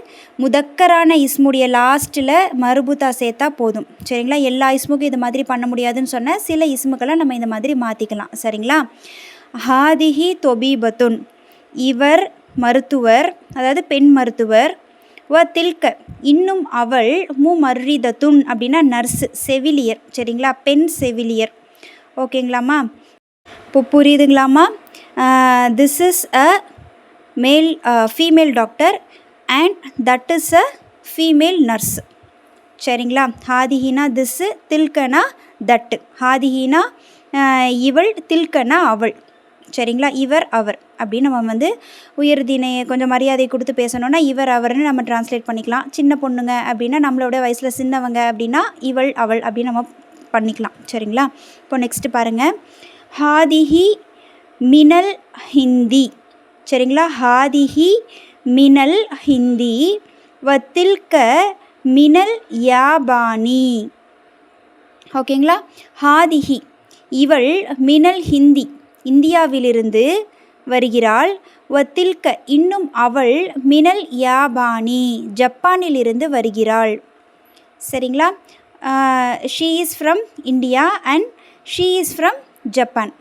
முதக்கரான இஸ்முடைய லாஸ்ட்டில் மருபுத்தா சேர்த்தா போதும். சரிங்களா? எல்லா இஸ்முக்கும் இது மாதிரி பண்ண முடியாதுன்னு சொன்ன சில இஸ்முக்கெல்லாம் நம்ம இந்த மாதிரி மாற்றிக்கலாம். சரிங்களா? ஹாதிஹி தொபீபத்துன். இவர் மருத்துவர், அதாவது பெண் மருத்துவர். வ தில்க. இன்னும் அவள் முமர்ரிதத்துன் அப்படின்னா நர்ஸு, செவிலியர். சரிங்களா? பெண் செவிலியர். ஓகேங்களாம்மா? இப்போ புரியுதுங்களாம்மா? This is a male female doctor and that is a female nurse. சரிங்களா? ஹாதிஹினா திஸ்ஸு, தில்கனா தட்டு. ஹாதிஹினா இவள், தில்கனா அவள். சரிங்களா? இவர் அவர் அப்படின்னு நம்ம வந்து உயர்தினை கொஞ்சம் மரியாதை கொடுத்து பேசணுன்னா இவர் அவர்னு நம்ம டிரான்ஸ்லேட் பண்ணிக்கலாம். சின்ன பொண்ணுங்க அப்படின்னா நம்மளோட வயசில் சின்னவங்க அப்படின்னா இவள் அவள் அப்படின்னு நம்ம பண்ணிக்கலாம். சரிங்களா? இப்போ நெக்ஸ்ட்டு பாருங்கள். ஹாதிஹி மினல் ஹிந்தி. சரிங்களா, ஹாதிஹி மினல் ஹிந்தி வத்தில்க மினல் யாபானி. ஓகேங்களா, ஹாதிஹி இவள் மினல் ஹிந்தி இந்தியாவிலிருந்து வருகிறாள். வத்தில்க இன்னும் அவள் மினல் யாபானி ஜப்பானிலிருந்து வருகிறாள். சரிங்களா, she is from India and she is from Japan.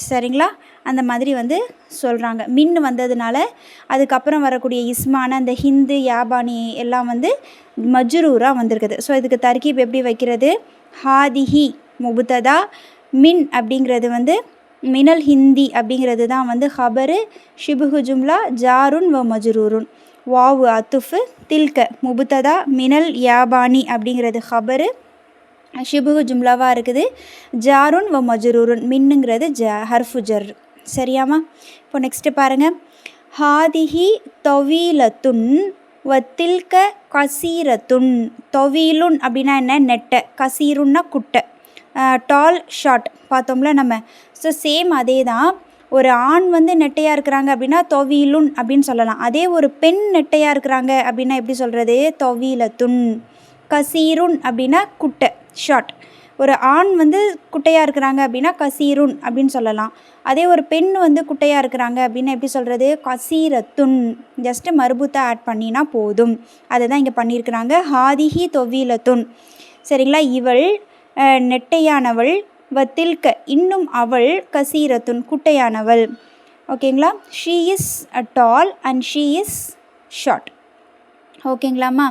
சரிங்களா, அந்த மாதிரி வந்து சொல்கிறாங்க. மின் வந்ததுனால அதுக்கப்புறம் வரக்கூடிய இஸ்மான அந்த ஹிந்து யாபானி எல்லாம் வந்து மஜ்ரூராக வந்திருக்குது. ஸோ இதுக்கு தர்கீப் எப்படி வைக்கிறது? ஹாதிஹி முபுத்ததா, மின் அப்படிங்கிறது வந்து மினல் ஹிந்தி அப்படிங்கிறது தான் வந்து ஹபரு, ஷிபுஹு ஜும்லா ஜாருன் வ மஜ்ரூருன், வாவு அத்துஃபு, தில்க முபுத்ததா, மினல் யாபானி அப்படிங்கிறது ஹபரு, ஷிபுஹு ஜும்லாவாக இருக்குது, ஜாருன் வ மஜ்ரூருன், மின்னுங்கிறது ஹர்ஃபு ஜர். சரியாமா? இப்போ நெக்ஸ்ட்டு பாருங்கள். ஹாதிஹி தொவீலத்துன் வத்தில்க கசீரத்துன். தொவீலுன் அப்படின்னா என்ன? நெட்டை. கசீருன்னா குட்டை. டால் ஷார்ட் பார்த்தோம்ல நம்ம. ஸோ சேம் அதே தான். ஒரு ஆண் வந்து நெட்டையாக இருக்கிறாங்க அப்படின்னா தொவீலுன் அப்படின்னு சொல்லலாம். அதே ஒரு பெண் நெட்டையாக இருக்கிறாங்க அப்படின்னா எப்படி சொல்கிறது? தொவீலத்துன். கசீருன் அப்படின்னா குட்டை, ஷார்ட். ஒரு ஆண் வந்து குட்டையாக இருக்கிறாங்க அப்படின்னா கசீருன் அப்படின்னு சொல்லலாம். அதே ஒரு பெண் வந்து குட்டையாக இருக்கிறாங்க அப்படின்னா எப்படி சொல்கிறது? கசீரத்துன். ஜஸ்ட்டு மர்பூத்தா ஆட் பண்ணினா போதும். அதை தான் இங்கே பண்ணியிருக்கிறாங்க. ஹாதிஹி தொவீலத்துன். சரிங்களா, இவள் நெட்டையானவள், வத்தில்க இன்னும் அவள், கசீரத்துன் குட்டையானவள். ஓகேங்களா, she is tall and she is short. ஓகேங்களாம்மா?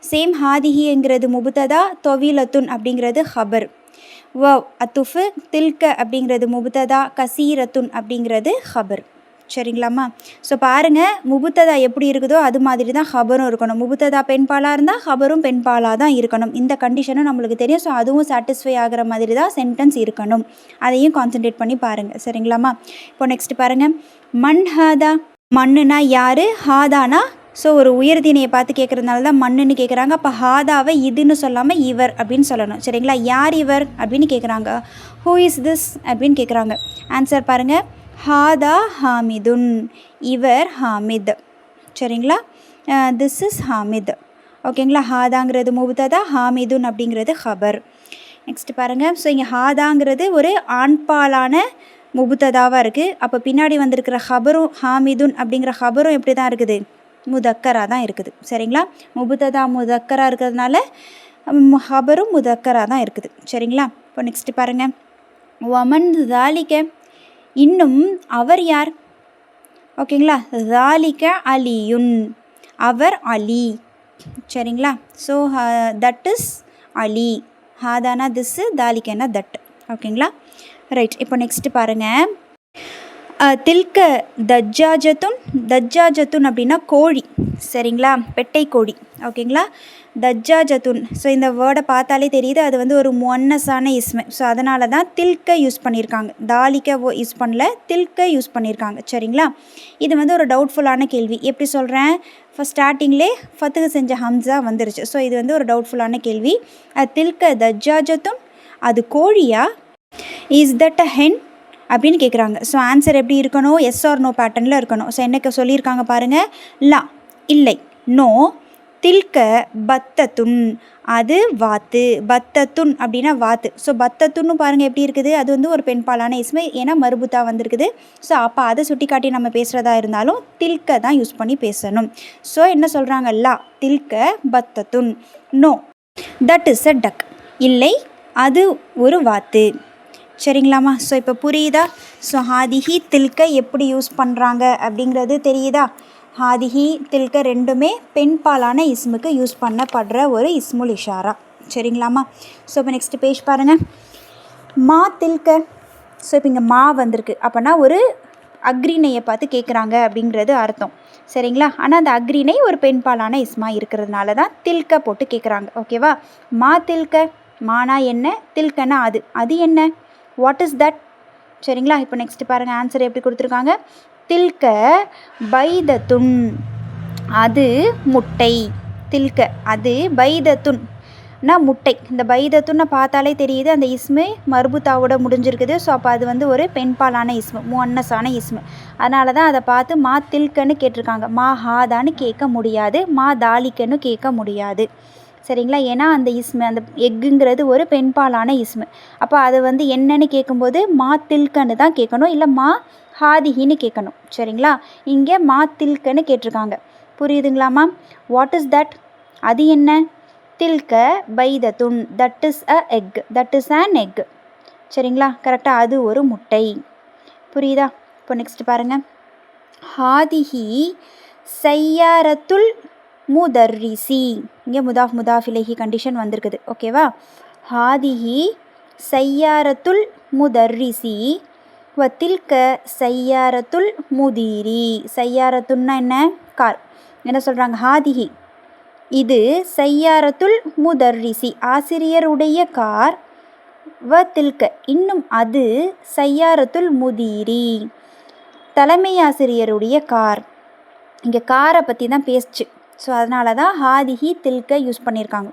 சேம் ஹாதிஹிங்கிறது முபுத்ததா, தொவீலத்துன் அப்படிங்கிறது ஹபர், வவ் அத்துஃபு, தில்க அப்படிங்கிறது முபுத்ததா, கசீரத்துன் அப்படிங்கிறது ஹபர். சரிங்களாம்மா? ஸோ பாருங்கள், முபுத்ததா எப்படி இருக்குதோ அது மாதிரி தான் ஹபரும் இருக்கணும். முபுத்ததா பெண்பாலாக இருந்தால் ஹபரும் பெண்பாலாக தான் இருக்கணும். இந்த கண்டிஷனும் நம்மளுக்கு தெரியும். ஸோ அதுவும் சாட்டிஸ்ஃபை ஆகிற மாதிரி தான் சென்டென்ஸ் இருக்கணும். அதையும் கான்சன்ட்ரேட் பண்ணி பாருங்கள். சரிங்களாம்மா? இப்போ நெக்ஸ்ட் பாருங்கள். மண் ஹாதா. மண்ணுனா யார்? ஹாதானா ஸோ ஒரு உயர்தினையை பார்த்து கேட்குறதுனால தான் மண்ணுன்னு கேட்குறாங்க. அப்போ ஹாதாவை இதுன்னு சொல்லாமல் இவர் அப்படின்னு சொல்லணும். சரிங்களா, யார் இவர் அப்படின்னு கேட்குறாங்க. ஹூ இஸ் திஸ் அப்படின்னு கேட்குறாங்க. ஆன்சர் பாருங்கள். ஹாதா ஹாமிதுன். இவர் ஹாமித். சரிங்களா, திஸ் இஸ் ஹாமித். ஓகேங்களா, ஹாதாங்கிறது முபுத்ததா, ஹாமிதுன் அப்படிங்கிறது ஹபர். நெக்ஸ்ட் பாருங்கள். ஸோ இங்கே ஹாதாங்கிறது ஒரு ஆண்பாலான முபுத்ததாவாக இருக்குது. அப்போ பின்னாடி வந்திருக்கிற ஹபரும் ஹாமிதுன் அப்படிங்கிற ஹபரும் எப்படி தான் இருக்குது? முதக்கராக தான் இருக்குது. சரிங்களா, முபுத்ததா முதக்கராக இருக்கிறதுனால ஹபரும் முதக்கராக தான் இருக்குது. சரிங்களா, இப்போ நெக்ஸ்ட் பாருங்கள். வமன் தாலிக்க. இன்னும் அவர் யார்? ஓகேங்களா, தாலிக்க அலியுன். அவர் அலி. சரிங்களா, ஸோ தட் இஸ் அலி. ஹாதானா திஸ்ஸு, தாலிக்கனா தட். ஓகேங்களா, ரைட். இப்போ நெக்ஸ்ட்டு பாருங்கள். தில்க தஜ்ஜாஜத்துன். தஜ்ஜாஜத்துன் அப்படின்னா கோழி. சரிங்களா, பெட்டை கோழி. ஓகேங்களா, தஜ்ஜாஜத்துன். ஸோ இந்த வேர்டை பார்த்தாலே தெரியுது அது வந்து ஒரு முன்னஸான இஸ்மு. ஸோ அதனால தான் தில்க யூஸ் பண்ணியிருக்காங்க. தாலிக்க யூஸ் பண்ணல, தில்க யூஸ் பண்ணியிருக்காங்க. சரிங்களா, இது வந்து ஒரு டவுட்ஃபுல்லான கேள்வி. எப்படி சொல்கிறேன்? ஃபஸ்ட் ஸ்டார்டிங்லே ஃபத்துக்கு செஞ்ச ஹம்ஸா வந்துருச்சு. ஸோ இது வந்து ஒரு டவுட்ஃபுல்லான கேள்வி. தில்க தஜ்ஜாஜத்துன், அது கோழியா? இஸ் தட் அ ஹென் அப்படின்னு கேட்குறாங்க. ஸோ ஆன்சர் எப்படி இருக்கணும்? எஸ் ஆர் நோ பேட்டர்னில் இருக்கணும். ஸோ என்ன சொல்லியிருக்காங்க பாருங்கள். லா இல்லை, நோ. தில்க பத்தத்துன், அது வாத்து. பத்தத்துன் அப்படின்னா வாத்து. ஸோ பத்தத்துன்னு பாருங்கள் எப்படி இருக்குது? அது வந்து ஒரு பெண்பாலான இஸ்மு, ஏன்னா மர்பூத்தா வந்திருக்குது. ஸோ அப்போ அதை சுட்டி காட்டி நம்ம பேசுகிறதா இருந்தாலும் தில்க தான் யூஸ் பண்ணி பேசணும். ஸோ என்ன சொல்கிறாங்க? லா தில்க பத்தத்துன். நோ தட் இஸ் அ டக். இல்லை, அது ஒரு வாத்து. சரிங்களாம்மா? ஸோ இப்போ புரியுதா? ஸோ ஹாதிஹி தில்க எப்படி யூஸ் பண்ணுறாங்க அப்படிங்கிறது தெரியுதா? ஹாதிஹி தில்க ரெண்டுமே பெண்பாலான இஸ்முக்கு யூஸ் பண்ணப்படுற ஒரு இஸ்முல் இஷாரா. சரிங்களாம்மா? ஸோ இப்போ நெக்ஸ்ட் பேஜ் பாருங்கள். மா தில்க. ஸோ இப்போ இங்கே மா வந்திருக்கு. அப்போனா ஒரு அக்ரிணையை பார்த்து கேட்குறாங்க அப்படிங்கிறது அர்த்தம். சரிங்களா, ஆனால் அந்த அக்ரிணை ஒரு பெண்பாலான இஸ்மா இருக்கிறதுனால தான் தில்க போட்டு கேட்குறாங்க. ஓகேவா? மா தில்க. மானா என்ன? தில்கனா அது. அது என்ன? What is that? சரிங்களா, இப்போ நெக்ஸ்ட் பாருங்கள். ஆன்சர் எப்படி கொடுத்துருக்காங்க. தில்க பைதத்துன், அது முட்டை. தில்க அது பைதத்துன், முட்டை. இந்த பைதத்துன்னு பார்த்தாலே தெரியுது அந்த இஸ்மு மர்பூத்தாவோட முடிஞ்சிருக்குது. ஸோ அப்போ அது வந்து ஒரு பெண்பாலான இஸ்மு, முஅன்னஸான இஸ்மு. அதனால தான் அதை பார்த்து மா தில்கன்னு கேட்டிருக்காங்க. மா ஹாதான்னு கேட்க முடியாது, மா தாலிக்கன்னு கேட்க முடியாது. சரிங்களா? ஏன்னா அந்த இஸ்மு, அந்த எக்குங்கிறது ஒரு பெண்பாலான இஸ்மு. அப்போ அது வந்து என்னன்னு கேட்கும்போது மா தில்கன்னு தான் கேட்கணும், இல்லை மா ஹாதிஹின்னு கேட்கணும். சரிங்களா? இங்கே மா தில்கன்னு கேட்டிருக்காங்க. புரியுதுங்களாம்மா? What is that? அது என்ன? தில்க பைதத்துன், that is a egg, that is an egg. சரிங்களா? கரெக்டாக, அது ஒரு முட்டை. புரியுதா? இப்போ நெக்ஸ்ட் பாருங்கள். ஹாதிஹி சையாரத்துல் முதர்ரிசி. இங்கே முதாஃப் இலைஹி கண்டிஷன் வந்திருக்குது. ஓகேவா? ஹாதிஹி சையாரத்துல் முதர்ரிசி வ தில்க சையாரத்துல் முதீரி. சையாரத்துன்னா என்ன? கார். என்ன சொல்கிறாங்க? ஹாதிஹி இது சையாரத்துல் முதர்ரிசி ஆசிரியருடைய கார், வ தில்க இன்னும் அது சையாரத்துல் முதீரி தலைமை ஆசிரியருடைய கார். இங்கே காரை பற்றி தான் பேசுச்சு. ஸோ அதனால தான் ஹாதிஹி தில்க யூஸ் பண்ணியிருக்காங்க.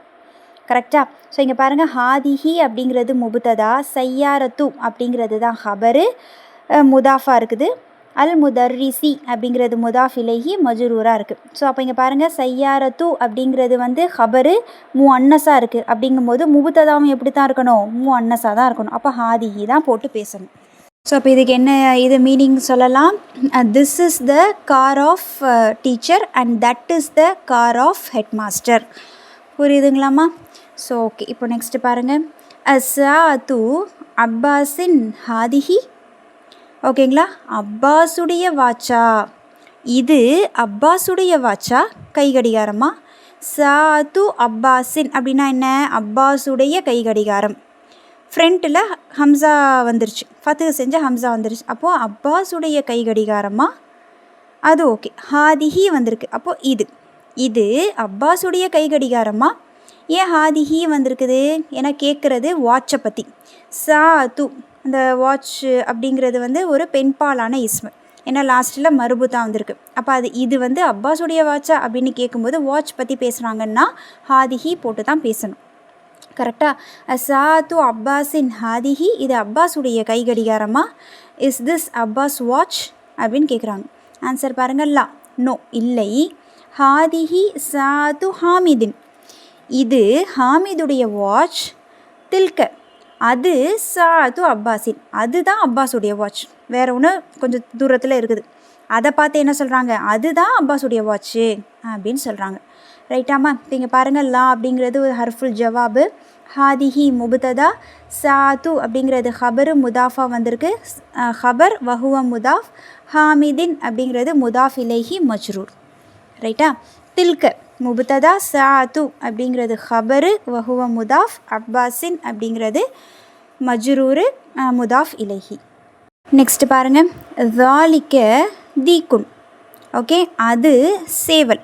கரெக்டாக? ஸோ இங்கே பாருங்கள், ஹாதிஹி அப்படிங்கிறது முபுத்ததா, சையாரத்து அப்படிங்கிறது தான் ஹபரு, முதாஃபாக இருக்குது. அல் முதர்ரிசி அப்படிங்கிறது முதாஃப் இலைஹி மஜ்ரூராக இருக்குது. ஸோ அப்போ இங்கே பாருங்கள், சையாரத்து அப்படிங்கிறது வந்து ஹபரு முஅன்னஸாக இருக்குது. அப்படிங்கும்போது முபுத்ததாவும் எப்படி தான் இருக்கணும்? முஅன்னஸாக தான் இருக்கணும். அப்போ ஹாதிஹி தான் போட்டு பேசணும். ஸோ அப்போ இதுக்கு என்ன இது மீனிங் சொல்லலாம்? This is the car of teacher and that is the car of head master. புரியுதுங்களாம்மா? ஸோ ஓகே, இப்போ நெக்ஸ்ட்டு பாருங்கள். அஸ்ஸாத்து அப்பாஸின் ஹாதிஹி. ஓகேங்களா? அப்பாஸுடைய வாட்சா, இது அப்பாஸுடைய வாட்சா, கை கடிகாரமா? சாத்து அப்பாஸின் அப்படின்னா என்ன? அப்பாஸுடைய கை கடிகாரம். ஃப்ரண்ட்டில் ஹம்சா வந்துருச்சு, ஃபத்து செஞ்ச ஹம்சா வந்துருச்சு. அப்போது அப்பாஸுடைய கை கடிகாரமா? அது ஓகே. ஹாதிஹி வந்திருக்கு. அப்போது இது அப்பாஸுடைய கை கடிகாரமா? ஏன் ஹாதிஹி வந்திருக்குது? ஏன்னா கேட்குறது வாட்சை பற்றி. சாத்து அந்த வாட்ச் அப்படிங்கிறது வந்து ஒரு பெண்பாலான இஸ்மு. ஏன்னா லாஸ்ட்டில் மருபூத்தா வந்திருக்கு. அப்போ இது வந்து அப்பாஸுடைய வாட்சா அப்படின்னு கேட்கும்போது வாட்ச் பற்றி பேசுகிறாங்கன்னா ஹாதிஹி போட்டு தான் பேசணும். கரெக்டாக? அஸ்ஸாத்து அப்பாஸின் ஹாதிஹி, இது அப்பாஸுடைய கை கடிகாரமா? இஸ் திஸ் அப்பாஸ் வாட்ச் அப்படின்னு கேட்குறாங்க. ஆன்சர் பாருங்கள், லா, நோ, இல்லை. ஹாதிஹி சாத்து ஹாமிதின், இது ஹாமிதுடைய வாட்ச். தில்க அது சாத்து அப்பாஸின், அதுதான் அப்பாஸுடைய வாட்ச். வேறு ஒன்று கொஞ்சம் தூரத்தில் இருக்குது, அதை பார்த்து என்ன சொல்கிறாங்க? அதுதான் அப்பாஸுடைய வாட்ச்சு அப்படின்னு சொல்கிறாங்க. ரைட்டாம்மா? இப்போ இங்கே பாருங்கள், லா அப்படிங்கிறது ஒரு ஹர்ஃபுல் ஜவாபு, ஹாதிஹி முபுத்ததா, சாத்து அப்படிங்கிறது ஹபரு முதாஃபா வந்திருக்கு, ஹபர் வஹுவ முதாஃப், ஹாமிதின் அப்படிங்கிறது முதாஃப் இலைஹி மஜ்ரூர். ரைட்டா? தில்க முபுத்ததா, சாத்து அப்படிங்கிறது ஹபரு வஹுவ முதாஃப், அப்பாஸின் அப்படிங்கிறது மஜ்ரூரு முதாஃப் இலைஹி. நெக்ஸ்ட் பாருங்கள், ஸாலிக தீக்குன். ஓகே, அது சேவல்.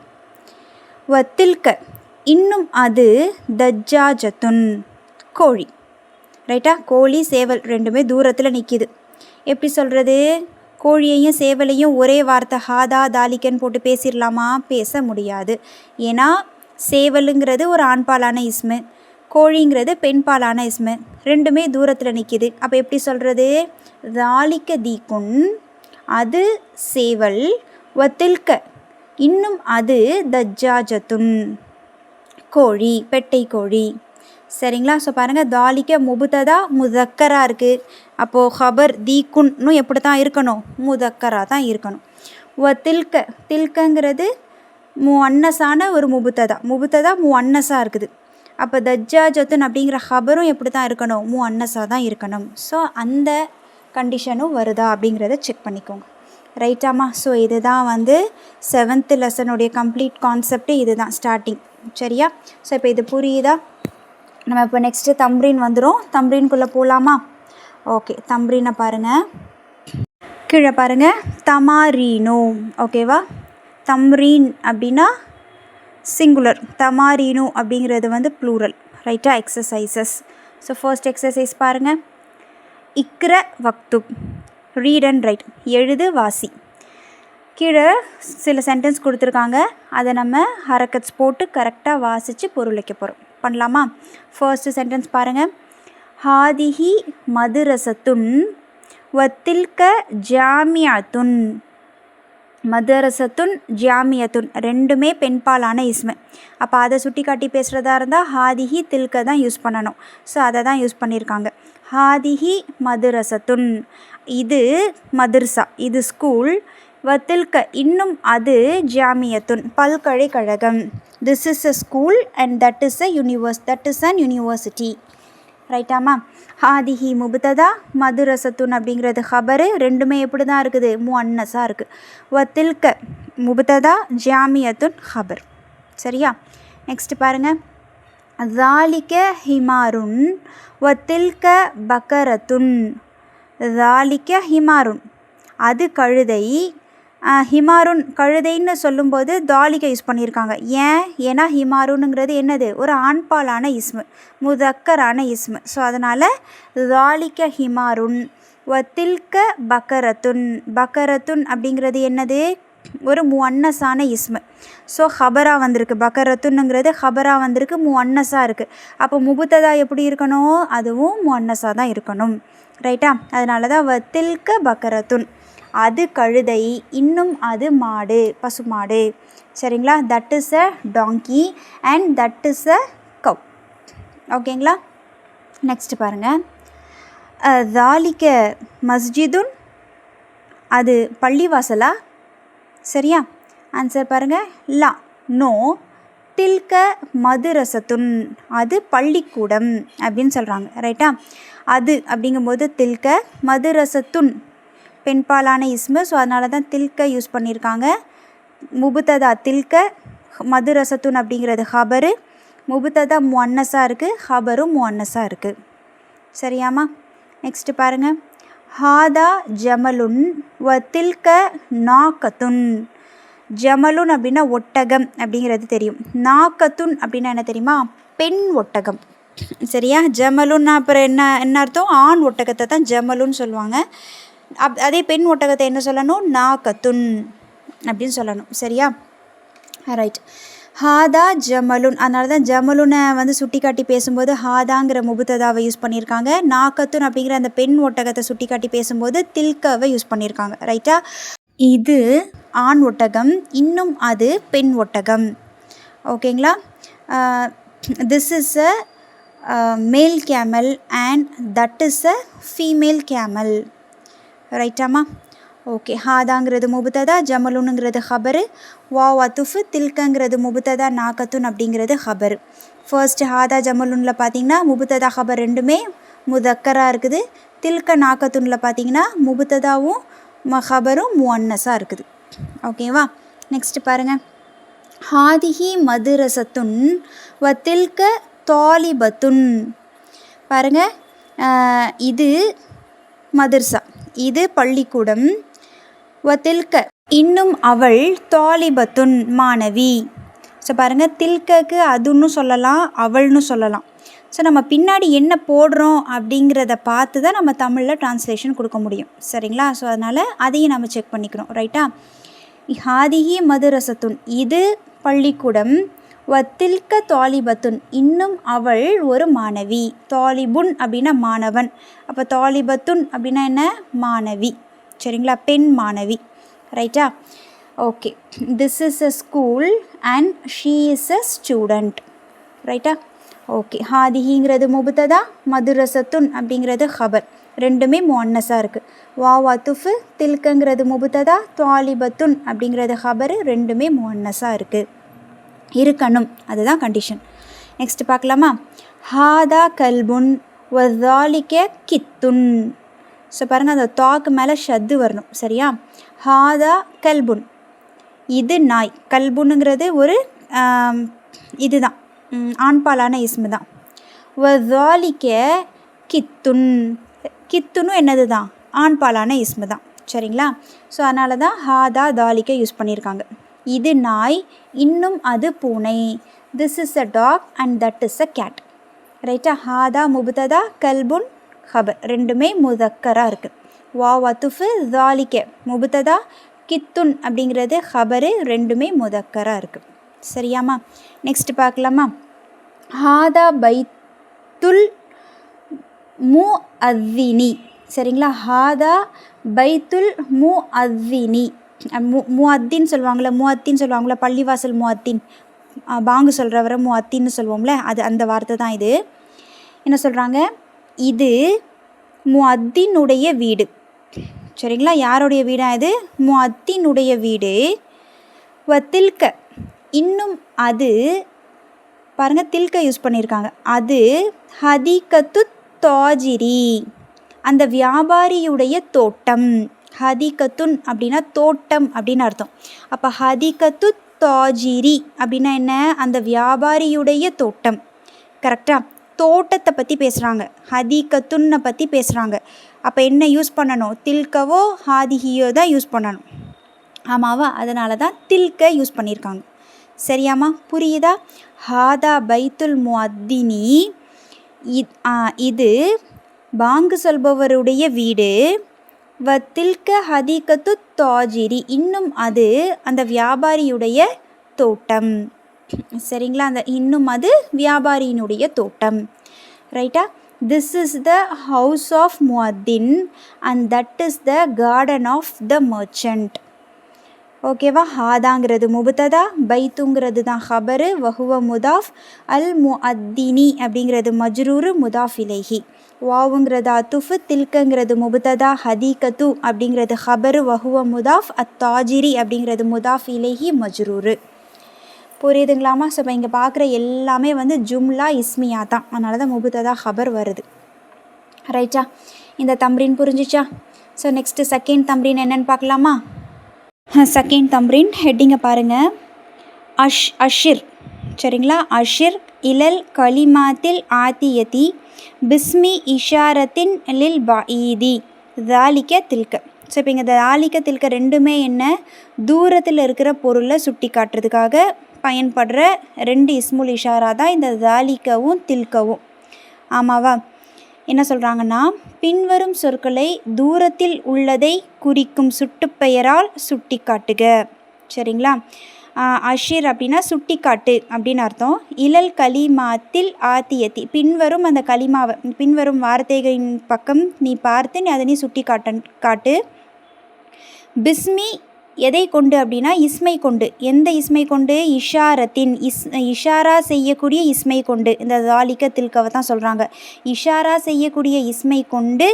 வத்தில்க இன்னும் அது தஜ்ஜாஜத்துன் கோழி. ரைட்டா? கோழி சேவல் ரெண்டுமே தூரத்தில் நிற்கிது. எப்படி சொல்கிறது? கோழியையும் சேவலையும் ஒரே வார்த்தை ஹாதா தாலிக்கன்னு போட்டு பேசிடலாமா? பேச முடியாது. ஏன்னா சேவலுங்கிறது ஒரு ஆண்பாலான இஸ்மு, கோழிங்கிறது பெண்பாலான இஸ்மு, ரெண்டுமே தூரத்தில் நிற்கிது. அப்போ எப்படி சொல்கிறது? தாலிக்க தீக்குன் அது சேவல், வத்தில்க இன்னும் அது தஜ்ஜாஜத்துன் கோழி, பெட்டை கோழி. சரிங்களா? ஸோ பாருங்கள், தாலிக்க முபுத்ததா முதக்கராக இருக்குது. அப்போது ஹபர் தீக்குன்னு எப்படி தான் இருக்கணும்? முதக்கராக தான் இருக்கணும். தில்க, தில்கங்கிறது முஅன்னஸான ஒரு முபுத்ததா முஅன்னஸாக இருக்குது. அப்போ தஜ்ஜாஜத்துன் அப்படிங்கிற ஹபரும் எப்படி தான் இருக்கணும்? முஅன்னஸாக தான் இருக்கணும். ஸோ அந்த கண்டிஷனும் வருதா அப்படிங்கிறத செக் பண்ணிக்கோங்க. ரைட்டாம்மா? ஸோ இதுதான் வந்து 7th லெசனுடைய கம்ப்ளீட் கான்செப்ட். இது தான் ஸ்டார்டிங். சரியா? ஸோ இப்போ இது புரியுதா? நம்ம இப்போ நெக்ஸ்ட்டு தம்ரீன் வந்துடும். தம்ரீன்குள்ளே போகலாமா? ஓகே, தம்ரீனை பாருங்கள். கீழே பாருங்கள், தமாரீனோ. ஓகேவா? தம்ரீன் அப்படின்னா சிங்குலர், தமாரீனு அப்படிங்கிறது வந்து ப்ளூரல். ரைட்டா? எக்ஸசைசஸ். ஸோ ஃபர்ஸ்ட் எக்ஸசைஸ் பாருங்கள். இக்ர வக்துப், ரீட் அண்ட் ரைட், எழுது வாசி. கீழே சில சென்டென்ஸ் கொடுத்துருக்காங்க, அதை நம்ம ஹரக்கட்ஸ் போட்டு கரெக்டாக வாசித்து பொருள் வைக்க போகிறோம். பண்ணலாமா? ஃபர்ஸ்ட் சென்டென்ஸ் பாருங்கள். ஹாதிஹி மதுரசத்துன் வத்தில்க ஜாமியத்துன். மதரசத்துன் ஜாமியத்துன் ரெண்டுமே பெண்பாலான இஸ்மு. அப்போ அதை சுட்டி காட்டி பேசுகிறதா இருந்தால் ஹாதிஹி தில்க தான் யூஸ் பண்ணணும். ஸோ அதை தான் யூஸ் பண்ணியிருக்காங்க. ஹாதிஹி மதுரசத்துன், இது மதுர்சா, இது ஸ்கூல். வத்தில்க இன்னும் அது ஜாமியத்துன் பல்கலைக்கழகம். This is a school and that is an university. ரைட்டாமா? ஹாதிஹி முபுத்ததா, மதுரசத்துன் அப்படிங்கிறது ஹபரு. ரெண்டுமே எப்படி தான் இருக்குது? முஅன்னஸாக இருக்குது. வத்தில்க முபுத்ததா, ஜாமியத்துன் ஹபர். சரியா? நெக்ஸ்ட் பாருங்கள். ذَلِكَ ஹிமாருன் வத்தில்க பக்கரத்துன். ذَلِكَ ஹிமாருன், அது கழுதை. ஹிமாருன் கழுதைன்னு சொல்லும்போது தாலிகை யூஸ் பண்ணியிருக்காங்க. ஏன்னா ஹிமாருனுங்கிறது என்னது? ஒரு ஆண்பாலான இஸ்மு, முதக்கரான இஸ்மு. ஸோ அதனால் தாலிக ஹிமாருன் வத்தில்க பக்கரத்துன். பக்கரத்துன் அப்படிங்கிறது என்னது? ஒரு முஅன்னஸான இஸ்மு. ஸோ ஹபராக வந்திருக்கு. பக்கரத்துன்னுங்கிறது ஹபராக வந்திருக்கு, முஅன்னஸாக இருக்குது. அப்போ முபுத்ததா எப்படி இருக்கணும்? அதுவும் முஅன்னஸாக தான் இருக்கணும். ரைட்டா? அதனால தான் வத்தில்க பக்கரத்துன், அது கழுதை, இன்னும் அது மாடு, பசுமாடு. சரிங்களா? That is a donkey and that is a cow. ஓகேங்களா? நெக்ஸ்ட் பாருங்கள். ذَلِكَ மஸ்ஜிதுன், அது பள்ளிவாசலா? சரியா? ஆன்சர் பாருங்கள். லா, நோ. தில்க மதுரசத்துன், அது பள்ளிக்கூடம் அப்படின்னு சொல்கிறாங்க. ரைட்டா? அது அப்படிங்கும்போது தில்க, மதுரசத்துன் பெண்பாலான இஸ்மு. ஸோ அதனால தான் தில்க யூஸ் பண்ணியிருக்காங்க. முபுத்ததா தில்க, மதுரசத்துன் அப்படிங்கிறது ஹபரு. முபுத்ததா முஅன்னஸாக இருக்குது, ஹபரும் முஅன்னஸாக இருக்குது. சரியாமா? நெக்ஸ்ட்டு பாருங்கள். ஹாதா ஜமலுன் வத்தில்க நாக்கத்துன். ஜமலுன் அப்படின்னா ஒட்டகம் அப்படிங்கிறது தெரியும். நாக்கத்துன் அப்படின்னா என்ன தெரியுமா? பெண் ஒட்டகம். சரியா? ஜமலுன்னா அப்புறம் என்ன அர்த்தம்? ஆண் ஒட்டகத்தை தான் ஜமலுன்னு சொல்லுவாங்க. அதே பெண் ஒட்டகத்தை என்ன சொல்லணும்? நாக்கத்துன் அப்படின்னு சொல்லணும். சரியா? ரைட். ஹாதா ஜமலுன், அதனால தான் ஜமலுனை சுட்டி காட்டி பேசும்போது ஹாதாங்கிற முபுத்ததாவை யூஸ் பண்ணியிருக்காங்க. நாக்கத்துன் அப்படிங்கிற அந்த பெண் ஒட்டகத்தை சுட்டி காட்டி பேசும்போது தில்கவை யூஸ் பண்ணியிருக்காங்க. ரைட்டா? இது ஆண் ஒட்டகம், இன்னும் அது பெண் ஒட்டகம். ஓகேங்களா? This is a male camel and that is a female camel. ரைட்டாமா? ஓகே. ஹாதாங்கிறது முபுத்ததா, ஜமலுனுங்கிறது ஹபரு, வாவ் அத்துஃபு, தில்கங்கிறது முபுத்ததா, நாக்கத்துன் அப்படிங்கிறது ஹபரு. ஃபர்ஸ்ட் ஹாதா ஜமலுனில் பார்த்தீங்கன்னா முபுத்ததா ஹபர் ரெண்டுமே முதக்கராக இருக்குது. தில்க நாக்கத்துனில் பார்த்தீங்கன்னா முபுத்ததாவும் ஹபரும் முஅன்னஸாக இருக்குது. ஓகேவா? நெக்ஸ்ட் பாருங்கள். ஹாதிஹி மதுரசத்துன் வத்தில்க தாலிபத்துன். பாருங்கள், இது மதுர்சா, இது பள்ளிக்கூடம். வத்தில்க இன்னும் அவள் தாலிபத்துன் மாணவி. ஸோ பாருங்கள், தில்கக்கு அதுன்னு சொல்லலாம், அவள்னு சொல்லலாம். ஸோ நம்ம பின்னாடி என்ன போடுறோம் அப்படிங்கிறத பார்த்து தான் நம்ம தமிழில் ட்ரான்ஸ்லேஷன் கொடுக்க முடியும். சரிங்களா? ஸோ அதனால் அதையும் நம்ம செக் பண்ணிக்கணும். ரைட்டா? ஹாதிஹி மதுரசத்துன், இது பள்ளிக்கூடம். வத்தில்க தாலிபத்துன், இன்னும் அவள் ஒரு மாணவி. தாலிபுன் அப்படின்னா மாணவன். அப்போ தாலிபத்துன் அப்படின்னா என்ன? மாணவி. சரிங்களா? பெண் மாணவி. ரைட்டா? Okay. This is a school and she is a student. ரைட்டா? ஓகே. ஹாதிஹிங்கிறது முபுத்ததா, மதுரசத்துன் அப்படிங்கிறது ஹபர். ரெண்டுமே முஅன்னஸாக இருக்குது. வாவ் அத்துஃபு, தில்கங்கிறது முபுத்ததா, தாலிபத்துன் அப்படிங்கிறது ஹபரு. ரெண்டுமே முஅன்னஸாக இருக்குது, இருக்கணும். அதுதான் கண்டிஷன். நெக்ஸ்ட் பார்க்கலாமா? ஹாதா கல்புன் வதாலிக்க கித்துன். ஸோ பாருங்கள், அந்த தாக்கு மேலே ஷத்து வரணும். சரியா? ஹாதா கல்புன், இது நாய். கல்புனுங்கிறது ஒரு இதுதான், ஆண்பாலான இஸ்மு தான். வதாலிக்க கித்துன், கித்துனும் என்னது தான்? ஆண்பாலான இஸ்மு தான். சரிங்களா? ஸோ அதனால தான் ஹாதா தாலிக்க யூஸ் பண்ணியிருக்காங்க. இது நாய், இன்னும் அது பூனை. This is a dog and that is a cat. ரைட்டா? ஹாதா முபுத்ததா, கல்புன் ஹபர், ரெண்டுமே முதக்கராக இருக்குது. வாவ் அத்துஃபு, தாலிக்க முபுத்ததா, கித்துன் அப்படிங்கிறது ஹபரு, ரெண்டுமே முதக்கராக இருக்குது. சரியாம்மா? நெக்ஸ்ட் பார்க்கலாமா? ஹாதா பைத்துல் மு அத்தினி. சரிங்களா, ஹாதா பைத்துல் மு அத்தினி. முஅத்தின் சொல்லுவாங்களே பள்ளிவாசல் முஅத்தின், பாங்கு சொல்கிறவரை முஅத்தின்னு சொல்லுவோம்ல, அது அந்த வார்த்தை தான் இது. என்ன சொல்கிறாங்க, இது முஅத்தினுடைய வீடு. சரிங்களா, யாருடைய வீடா இது? முஅத்தினுடைய வீடு. தில்க, இன்னும் அது, பாருங்கள் தில்க யூஸ் பண்ணியிருக்காங்க. அது ஹதீகத்து தாஜிரி, அந்த வியாபாரியுடைய தோட்டம். ஹதீகத்துன் அப்படின்னா தோட்டம் அப்படின்னு அர்த்தம். அப்போ ஹதீகத்து தாஜிரி அப்படின்னா என்ன? அந்த வியாபாரியுடைய தோட்டம். கரெக்டாக, தோட்டத்தை பற்றி பேசுகிறாங்க, ஹதீகத்துன்னை பற்றி பேசுகிறாங்க. அப்போ என்ன யூஸ் பண்ணணும்? தில்கவோ ஹாதிஹியோ தான் யூஸ் பண்ணணும். ஆமாவா? அதனால தான் தில்க யூஸ் பண்ணியிருக்காங்க. சரியாம்மா, புரியுதா? ஹாதா பைத்துல் முஅத்தினி, இது பாங்கு சொல்பவருடைய வீடு. தில்க ஹதீகத்து தாஜிரி, இன்னும் அது அந்த வியாபாரியுடைய தோட்டம். சரிங்களா, அந்த இன்னும் அது வியாபாரியினுடைய தோட்டம். ரைட்டா? This is the house of muezzin and that is the garden of the merchant. ஓகேவா, ஹாதாங்கிறது முபுத்ததா, பைத்துங்கிறது தான் ஹபரு, வஹுவ முதாஃப், அல் முஅத்தினி அப்படிங்கிறது மஜ்ரூரு முதாஃப் இலைஹி, வாவுங்கிறது அத்துஃபு, தில்கங்கிறது முபுத்ததா, ஹதீகத்து அப்படிங்கிறது ஹபரு, வஹுவ முதாஃப், அத்தாஜிரி அப்படிங்கிறது முதாஃப் இலைஹி மஜ்ரூரு. புரியுதுங்களாமா? ஸோ இப்போ இங்கே பார்க்குற எல்லாமே வந்து ஜும்லா இஸ்மியா தான், அதனால தான் முபுத்ததா ஹபர் வருது. ரைட்டா, இந்த தம்ரீன் புரிஞ்சிச்சா? ஸோ நெக்ஸ்ட்டு செகண்ட் தம்ரீன் என்னென்னு பார்க்கலாமா? செகண்ட் தம்ரீன் ஹெட்டிங்கை பாருங்கள். அஷிர். சரிங்களா, அஷிர் இலல் கலிமாத்தில் ஆத்தியதி பிஸ்மி இஷாரத்தின் லில் பஈதி தாலிக்க தில்க. ஸோ இப்போ இங்கே தாலிக்க தில்க ரெண்டுமே என்ன? தூரத்தில் இருக்கிற பொருளை சுட்டி காட்டுறதுக்காக பயன்படுற ரெண்டு இஸ்முல் இஷாரா தான் இந்த தாலிக்கவும் தில்கவும். ஆமாவா? என்ன சொல்கிறாங்கன்னா, பின்வரும் சொற்களை தூரத்தில் உள்ளதை குறிக்கும் சுட்டுப்பெயரால் சுட்டி காட்டுக. சரிங்களா, அஷிர் அப்படின்னா சுட்டி காட்டு அப்படின்னு அர்த்தம். இலல் கலிமாத்தில் ஆத்தியத்தி, பின்வரும் அந்த கலிமாவை, பின்வரும் வார்த்தைகளின் பக்கம் நீ பார்த்து நீ அதை நீ சுட்டி காட்டு. பிஸ்மி, எதை கொண்டு அப்படின்னா இஸ்மை கொண்டு. எந்த இஸ்மை கொண்டு? இஷாரத்தின், இஷாரா செய்யக்கூடிய இஸ்மை கொண்டு. இந்த தாலிக்க தில்கவை தான் சொல்கிறாங்க. இஷாரா செய்யக்கூடிய இஸ்மை கொண்டு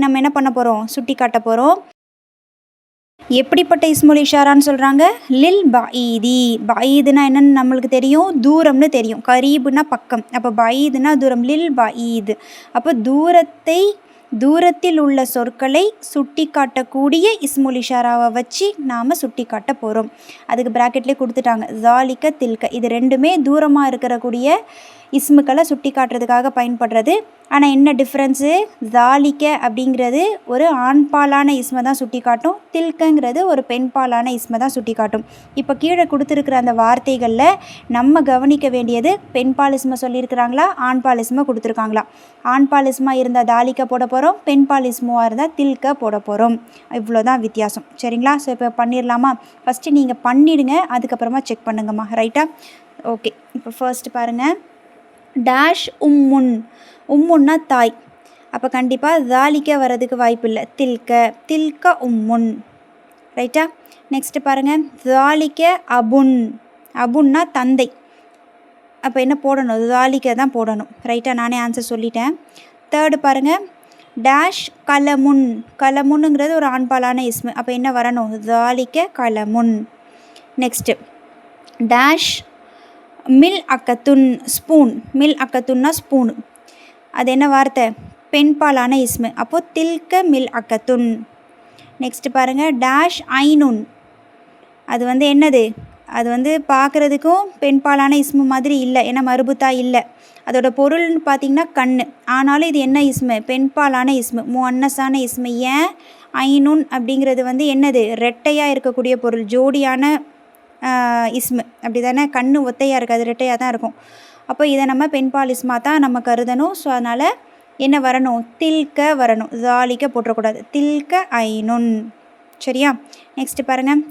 நம்ம என்ன பண்ண போகிறோம்? சுட்டி காட்ட போகிறோம். எப்படிப்பட்ட இஸ்முல் இஷாரான்னு சொல்கிறாங்க? லில் பஈதி. பஈதுனா என்னன்னு நம்மளுக்கு தெரியும், தூரம்னு தெரியும். கரீபுனா பக்கம், அப்போ பஈதுனா தூரம். லில் பஈது, அப்போ தூரத்தில் உள்ள சொற்களை சுட்டி காட்டக்கூடிய இஸ்முல் இஷாராவை வச்சு நாம் சுட்டி காட்ட போகிறோம். அதுக்கு ப்ராக்கெட்லேயே கொடுத்துட்டாங்க, ஜாலிக்க தில்க. இது ரெண்டுமே தூரமாக இருக்கிறக்கூடிய இஸ்முக்களை சுட்டி காட்டுறதுக்காக பயன்படுறது. ஆனால் என்ன டிஃப்ரென்ஸு? ஜாலிக்க அப்படிங்கிறது ஒரு ஆண்பாலான இஸ்மை தான் சுட்டி காட்டும், தில்கங்கிறது ஒரு பெண்பாலான இஸ்மை தான் சுட்டி காட்டும். இப்போ கீழே கொடுத்துருக்குற அந்த வார்த்தைகளில் நம்ம கவனிக்க வேண்டியது பெண்பால் இஸ்மை சொல்லியிருக்கிறாங்களா, ஆண்பால் இஸ்மை கொடுத்துருக்காங்களா? ஆண்பால் இஸ்மா இருந்தால் தாலிக்க போட போகிறோம், பெண்பால் இஸ்முவாக இருந்தால் தில்க போட போகிறோம். இவ்வளோ தான் வித்தியாசம். சரிங்களா, ஸோ இப்போ பண்ணிடலாமா? ஃபஸ்ட்டு நீங்கள் பண்ணிவிடுங்க, அதுக்கப்புறமா செக் பண்ணுங்கம்மா. ரைட்டா? ஓகே, இப்போ ஃபர்ஸ்ட் பாருங்கள். டேஷ் உம்முன்னா தாய், அப்போ கண்டிப்பாக தாலிக்க வர்றதுக்கு வாய்ப்பு இல்லை. தில்க உம்முன். ரைட்டா? நெக்ஸ்ட்டு பாருங்கள், தாலிக்க அபுன்னா தந்தை, அப்போ என்ன போடணும்? தாலிக்க தான் போடணும். ரைட்டா? நானே ஆன்சர் சொல்லிட்டேன். தேர்டு பாருங்கள், டேஷ் கலமுன்னுங்கிறது ஒரு ஆண்பாலான இஸ்மு, அப்போ என்ன வரணும்? தாலிக்க கலமுன். நெக்ஸ்ட்டு டேஷ் மில் அக்கத்துன் அக்கத்துன்னா ஸ்பூனு, அது என்ன வார்த்தை? பெண்பாலான இஸ்மு, அப்போது தில்க மில் அக்கத்துன். நெக்ஸ்ட்டு பாருங்கள், டேஷ் ஐனுன், அது வந்து என்னது? அது வந்து பார்க்குறதுக்கும் பெண்பாலான இஸ்மு மாதிரி இல்லை, ஏன்னா மறுபுத்தா இல்லை. அதோட பொருள்னு பார்த்திங்கன்னா கண், ஆனாலும் இது என்ன இஸ்மு? பெண்பாலான இஸ்மு, முஅன்னஸான இஸ்மு. ஏன்? ஐனுன் அப்படிங்கிறது வந்து என்னது? ரெட்டையாக இருக்கக்கூடிய பொருள், ஜோடியான இஸ்மு, அப்படி தானே? கண் ஒத்தையாக இருக்காது, ரெட்டையாக தான் இருக்கும். அப்போ இதை நம்ம பெண்பால் இஸ்மா தான் நம்ம கருதணும். ஸோ அதனால் என்ன வரணும்? தில்க வரணும், ஜாலிக்க போட்டுறக்கூடாது. தில்க ஐனுன். சரியா? நெக்ஸ்ட்டு பாருங்கள்,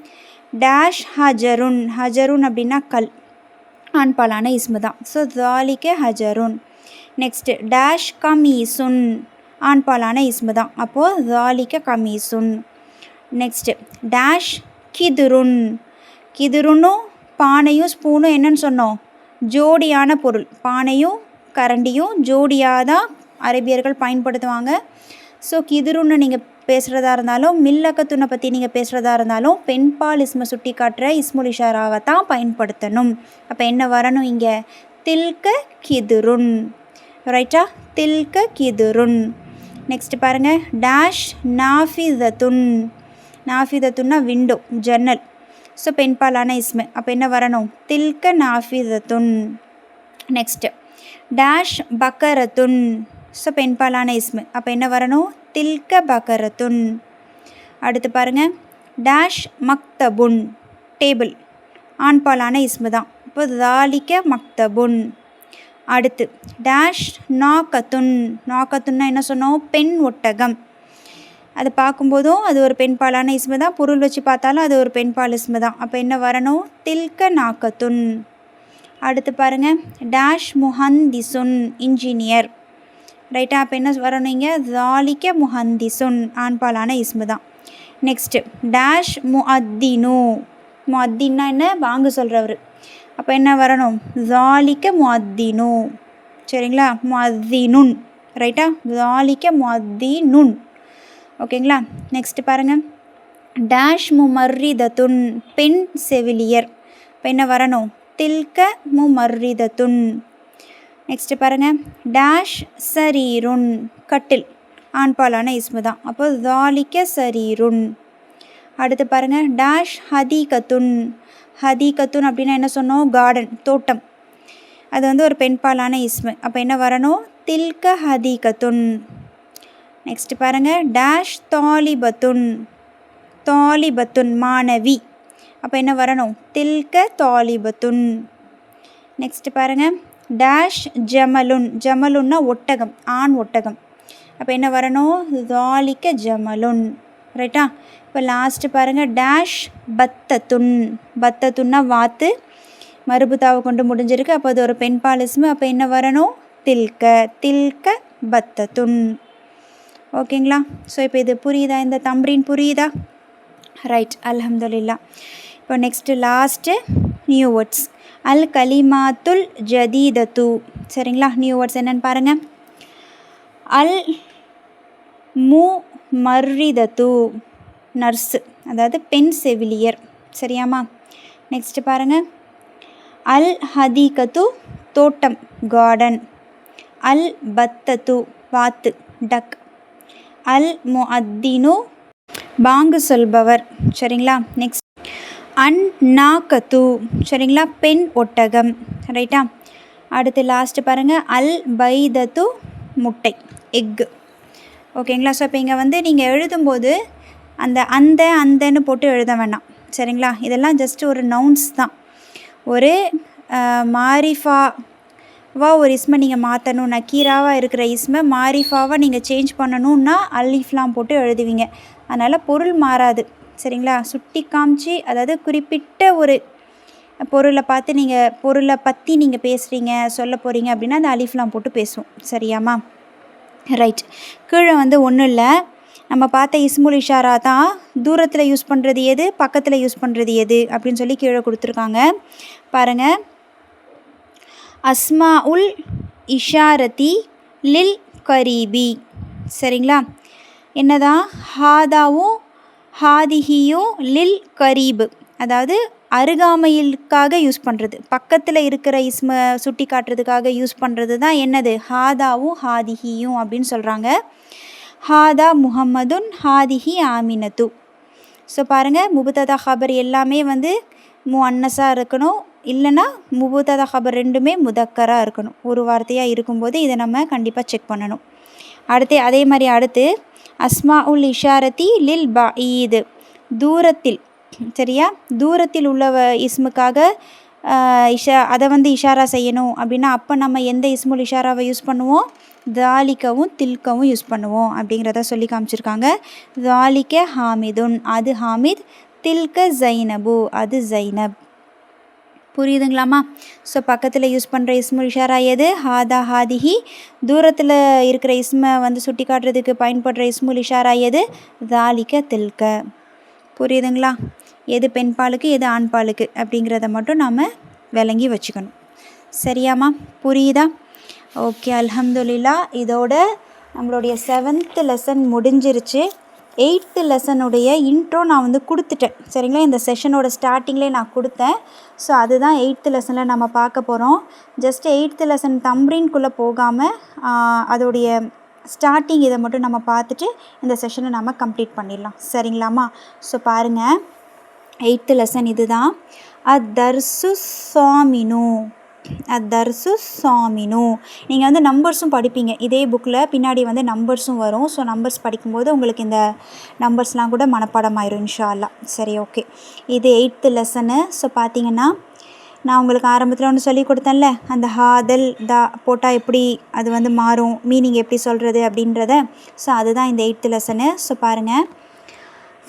டேஷ் ஹஜருன் அப்படின்னா கல், ஆண்பாலான இஸ்மு தான். ஸோ தாலிக்க ஹஜருன். நெக்ஸ்ட்டு டேஷ் கமீசுன் ஆண்பாலான இஸ்மு தான். அப்போது தாலிக்க கமீசுன். Next dash கிதுருன். கிதுருன்னும் பானையும் ஸ்பூனும் என்னன்னு சொன்னோம்? ஜோடியான பொருள். பானையும் கரண்டியும் ஜோடியாக தான் அரபியர்கள் பயன்படுத்துவாங்க. ஸோ கிதுருன்னு நீங்கள் பேசுகிறதா இருந்தாலும் மில்லக்கத்துனை பற்றி நீங்கள் பேசுகிறதா இருந்தாலும் பெண்பால் இஸ்மை சுட்டி காட்டுற இஸ்முல் இஷாராவை தான் பயன்படுத்தணும். அப்போ என்ன வரணும் இங்கே? தில்க கிதுருன். ரைட்டா? தில்க கிதுருன். நெக்ஸ்ட் பாருங்கள், டேஷ் நாஃபிதத்துன். நாஃபிதத்துன்னா விண்டோ, ஜன்னல். ஸோ பெண்பாலான இஸ்மு. அப்போ என்ன வரணும்? தில்க நாஃபிதத்துன். நெக்ஸ்ட்டு டேஷ் பக்கரத்துன். ஸோ பெண்பாலான இஸ்மு. அப்போ என்ன வரணும்? தில்க பக்கரத்துன். அடுத்து பாருங்கள், டேஷ் மக்தபுன் டேபிள் ஆண்பாலான இஸ்மு தான். இப்போ தாலிக்க மக்தபுன். அடுத்து டேஷ் நாக்கத்துன். நாக்கத்துன்னா என்ன சொன்னோம்? பெண் ஒட்டகம். அது பார்க்கும்போதும் அது ஒரு பெண்பாலான இஸ்மு தான். பொருள் வச்சு பார்த்தாலும் அது ஒரு பெண்பால் இஸ்மு தான். அப்போ என்ன வரணும்? தில்க நாக்கத்துன். அடுத்து பாருங்கள், டேஷ் முஹந்திசுன் இன்ஜினியர். ரைட்டா? அப்போ என்ன வரணும் இங்கே? தாலிக்க முஹந்திசுன் ஆண்பாலான இஸ்மு தான். Next dash முஅத்தினு. முஅத்தின்னா என்ன? வாங்க சொல்கிறவர். அப்போ என்ன வரணும்? தாலிக்க முஅத்தினு. சரிங்களா? முஅத்தினுன். ரைட்டா? தாலிக்க முஅத்தினுன். ஓகேங்களா? நெக்ஸ்ட்டு பாருங்கள், டேஷ் முமர்ரிதத்துன் பெண் செவிலியர். இப்போ என்ன வரணும்? தில்க முமர்ரிதத்துன். நெக்ஸ்ட்டு பாருங்கள், டேஷ் சரீருன் கட்டில் ஆண்பாலான இஸ்மு தான். அப்போ தாலிக்க சரீருன். அடுத்து பாருங்கள், டேஷ் ஹதீகத்துன். ஹதீகத்துன் அப்படின்னா என்ன சொன்னோம்? கார்டன், தோட்டம். அது வந்து ஒரு பெண்பாலான இஸ்மு. அப்போ என்ன வரணும்? தில்க ஹதீகத்துன். நெக்ஸ்ட்டு பாருங்கள், டேஷ் தாலிபத்துன். தாலிபத்துன் மாணவி. அப்போ என்ன வரணும்? தில்க தாலிபத்துன். நெக்ஸ்ட்டு பாருங்கள், டேஷ் ஜமலுன். ஜமலுன்னா ஒட்டகம், ஆண் ஒட்டகம். அப்போ என்ன வரணும்? தாலிக்க ஜமலுன். ரைட்டா? இப்போ லாஸ்ட்டு பாருங்கள், டேஷ் பத்தத்துன். பத்தத்துன்னா வாத்து, மறுபுத்தாவை கொண்டு முடிஞ்சிருக்கு. அப்போ அது ஒரு பெண்பால் இஸ்மு. அப்போ என்ன வரணும்? தில்க. தில்க பத்தத்துன். ஓகேங்களா? ஸோ இப்போ இது புரியுதா? இந்த தம்ரீன் புரியுதா? ரைட், அல்ஹம்துலில்லாஹ். இப்போ நெக்ஸ்ட்டு லாஸ்ட்டு நியூ வேர்ட்ஸ். அல் கலிமாத்துல் ஜதீதத்து. சரிங்களா? நியூ வேர்ட்ஸ் என்னென்னு பாருங்கள். அல் முமர்ரிதத்து நர்ஸு, அதாவது பெண் செவிலியர். சரியாம்மா? நெக்ஸ்ட்டு பாருங்கள், அல் ஹதீகத்து தோட்டம், கார்டன். அல் பத்தத்து வாத்து, டக். அல் முஅத்தினு பாங்கு சொல்பவர். சரிங்களா? நெக்ஸ்ட் அந்நாக்கத்து. சரிங்களா? பெண் ஒட்டகம். ரைட்டா? அடுத்து லாஸ்ட்டு பாருங்கள், அல் பைதத்து முட்டை, எக்கு. ஓகேங்களா? ஸோ இப்போ இங்கே வந்து நீங்கள் எழுதும்போது அந்தன்னு போட்டு எழுத வேண்டாம். சரிங்களா? இதெல்லாம் ஜஸ்ட் ஒரு நவுன்ஸ் தான். ஒரு மாரிஃபாவா ஒரு இஸ்மை நீங்கள் மாற்றணும். நக்கீராவாக இருக்கிற இஸ்மை மாரிஃபாவாக நீங்கள் சேஞ்ச் பண்ணணுன்னா அலிஃப்லாம் போட்டு எழுதுவீங்க. அதனால் பொருள் மாறாது. சரிங்களா? சுட்டி காமிச்சு, அதாவது குறிப்பிட்ட ஒரு பொருளை பார்த்து நீங்கள் பொருளை பற்றி நீங்கள் பேசுகிறீங்க, சொல்ல போகிறீங்க அப்படின்னா அந்த அலிஃப்லாம் போட்டு பேசுவோம். சரியாம்மா? ரைட். கீழே வந்து ஒன்றும் இல்லை, நம்ம பார்த்த இஸ்முல் இஷாரா தான். தூரத்தில் யூஸ் பண்ணுறது எது, பக்கத்தில் யூஸ் பண்ணுறது எது அப்படின்னு சொல்லி கீழே கொடுத்துருக்காங்க பாருங்கள். அஸ்மா உல் இஷாரதி லில் கரீபி. சரிங்களா? என்னதான்? ஹாதாவும் ஹாதிஹியும் லில் கரீபு, அதாவது அருகாமையிலுக்காக யூஸ் பண்ணுறது, பக்கத்தில் இருக்கிற இஸ்மை சுட்டி காட்டுறதுக்காக யூஸ் பண்ணுறது தான் என்னது? ஹாதாவும் ஹாதிஹியும் அப்படின்னு சொல்கிறாங்க. ஹாதா முஹம்மதுன் ஹாதிஹி ஆமினத்து. ஸோ பாருங்கள், முபுத்ததா ஹபர் எல்லாமே வந்து முஅன்னஸாக இருக்கணும், இல்லைன்னா முபுத்ததா ஹபர் ரெண்டுமே முதக்கராக இருக்கணும். ஒரு வார்த்தையாக இருக்கும்போது இதை நம்ம கண்டிப்பாக செக் பண்ணணும். அதே மாதிரி அடுத்து அஸ்மா உல் இஷாரதி லில் பஈது தூரத்தில். சரியா? தூரத்தில் உள்ள இஸ்முக்காக அதை வந்து இஷாரா செய்யணும் அப்படின்னா அப்போ நம்ம எந்த இஸ்முல் இஷாராவை யூஸ் பண்ணுவோம்? தாலிக்கவும் தில்கவும் யூஸ் பண்ணுவோம் அப்படிங்கிறத சொல்லி காமிச்சிருக்காங்க. தாலிக்க ஹாமிதுன், அது ஹாமித். தில்க ஜைனபு, அது ஜைனப். புரியுதுங்களாம்மா? ஸோ பக்கத்தில் யூஸ் பண்ணுற இஸ்முல் இஷாரா எது? ஹாதா ஹாதிஹி. தூரத்தில் இருக்கிற இஸ்மை வந்து சுட்டி காட்டுறதுக்கு பயன்படுற இஸ்முல் இஷாரா எது? தாலிக்க தில்க. புரியுதுங்களா? எது பெண் பாலுக்கு எது ஆண் பாலுக்கு அப்படிங்கிறத மட்டும் நாம் விளங்கி வச்சுக்கணும். சரியாம்மா? புரியுதா? ஓகே, அல்ஹம்துலில்லா. இதோட நம்மளுடைய 7th லெசன் முடிஞ்சிருச்சு. 8th லெசனுடைய இன்ட்ரோ நான் வந்து கொடுத்துட்டேன். சரிங்களா? இந்த செஷனோட ஸ்டார்டிங்லேயே நான் கொடுத்தேன். ஸோ அதுதான் 8th லெசனில் நம்ம பார்க்க போகிறோம். ஜஸ்ட் 8th லெசன் தம்ரீன்குள்ளே போகாமல் அதோடைய ஸ்டார்டிங் இதை மட்டும் நம்ம பார்த்துட்டு இந்த செஷனை நம்ம கம்ப்ளீட் பண்ணிடலாம். சரிங்களாம்மா? ஸோ பாருங்கள், 8th லெசன் இது தான். அத்தர்சு சாமினு. அத்தர்சு சாமினு. நீங்கள் வந்து நம்பர்ஸும் படிப்பீங்க இதே புக்கில். பின்னாடி வந்து நம்பர்ஸும் வரும். ஸோ நம்பர்ஸ் படிக்கும்போது உங்களுக்கு இந்த நம்பர்ஸ்லாம் கூட மனப்பாடம் ஆயிரும் இன்ஷா அல்லாஹ். சரி, ஓகே. இது 8th லெசனு. ஸோ பார்த்தீங்கன்னா நான் உங்களுக்கு ஆரம்பத்தில் ஒன்று சொல்லி கொடுத்தேன்ல, அந்த ஹாதல் தா போட்டால் எப்படி அது வந்து மாறும், மீனிங் எப்படி சொல்கிறது அப்படின்றத. ஸோ அதுதான் இந்த 8th லெசனு. ஸோ பாருங்கள்,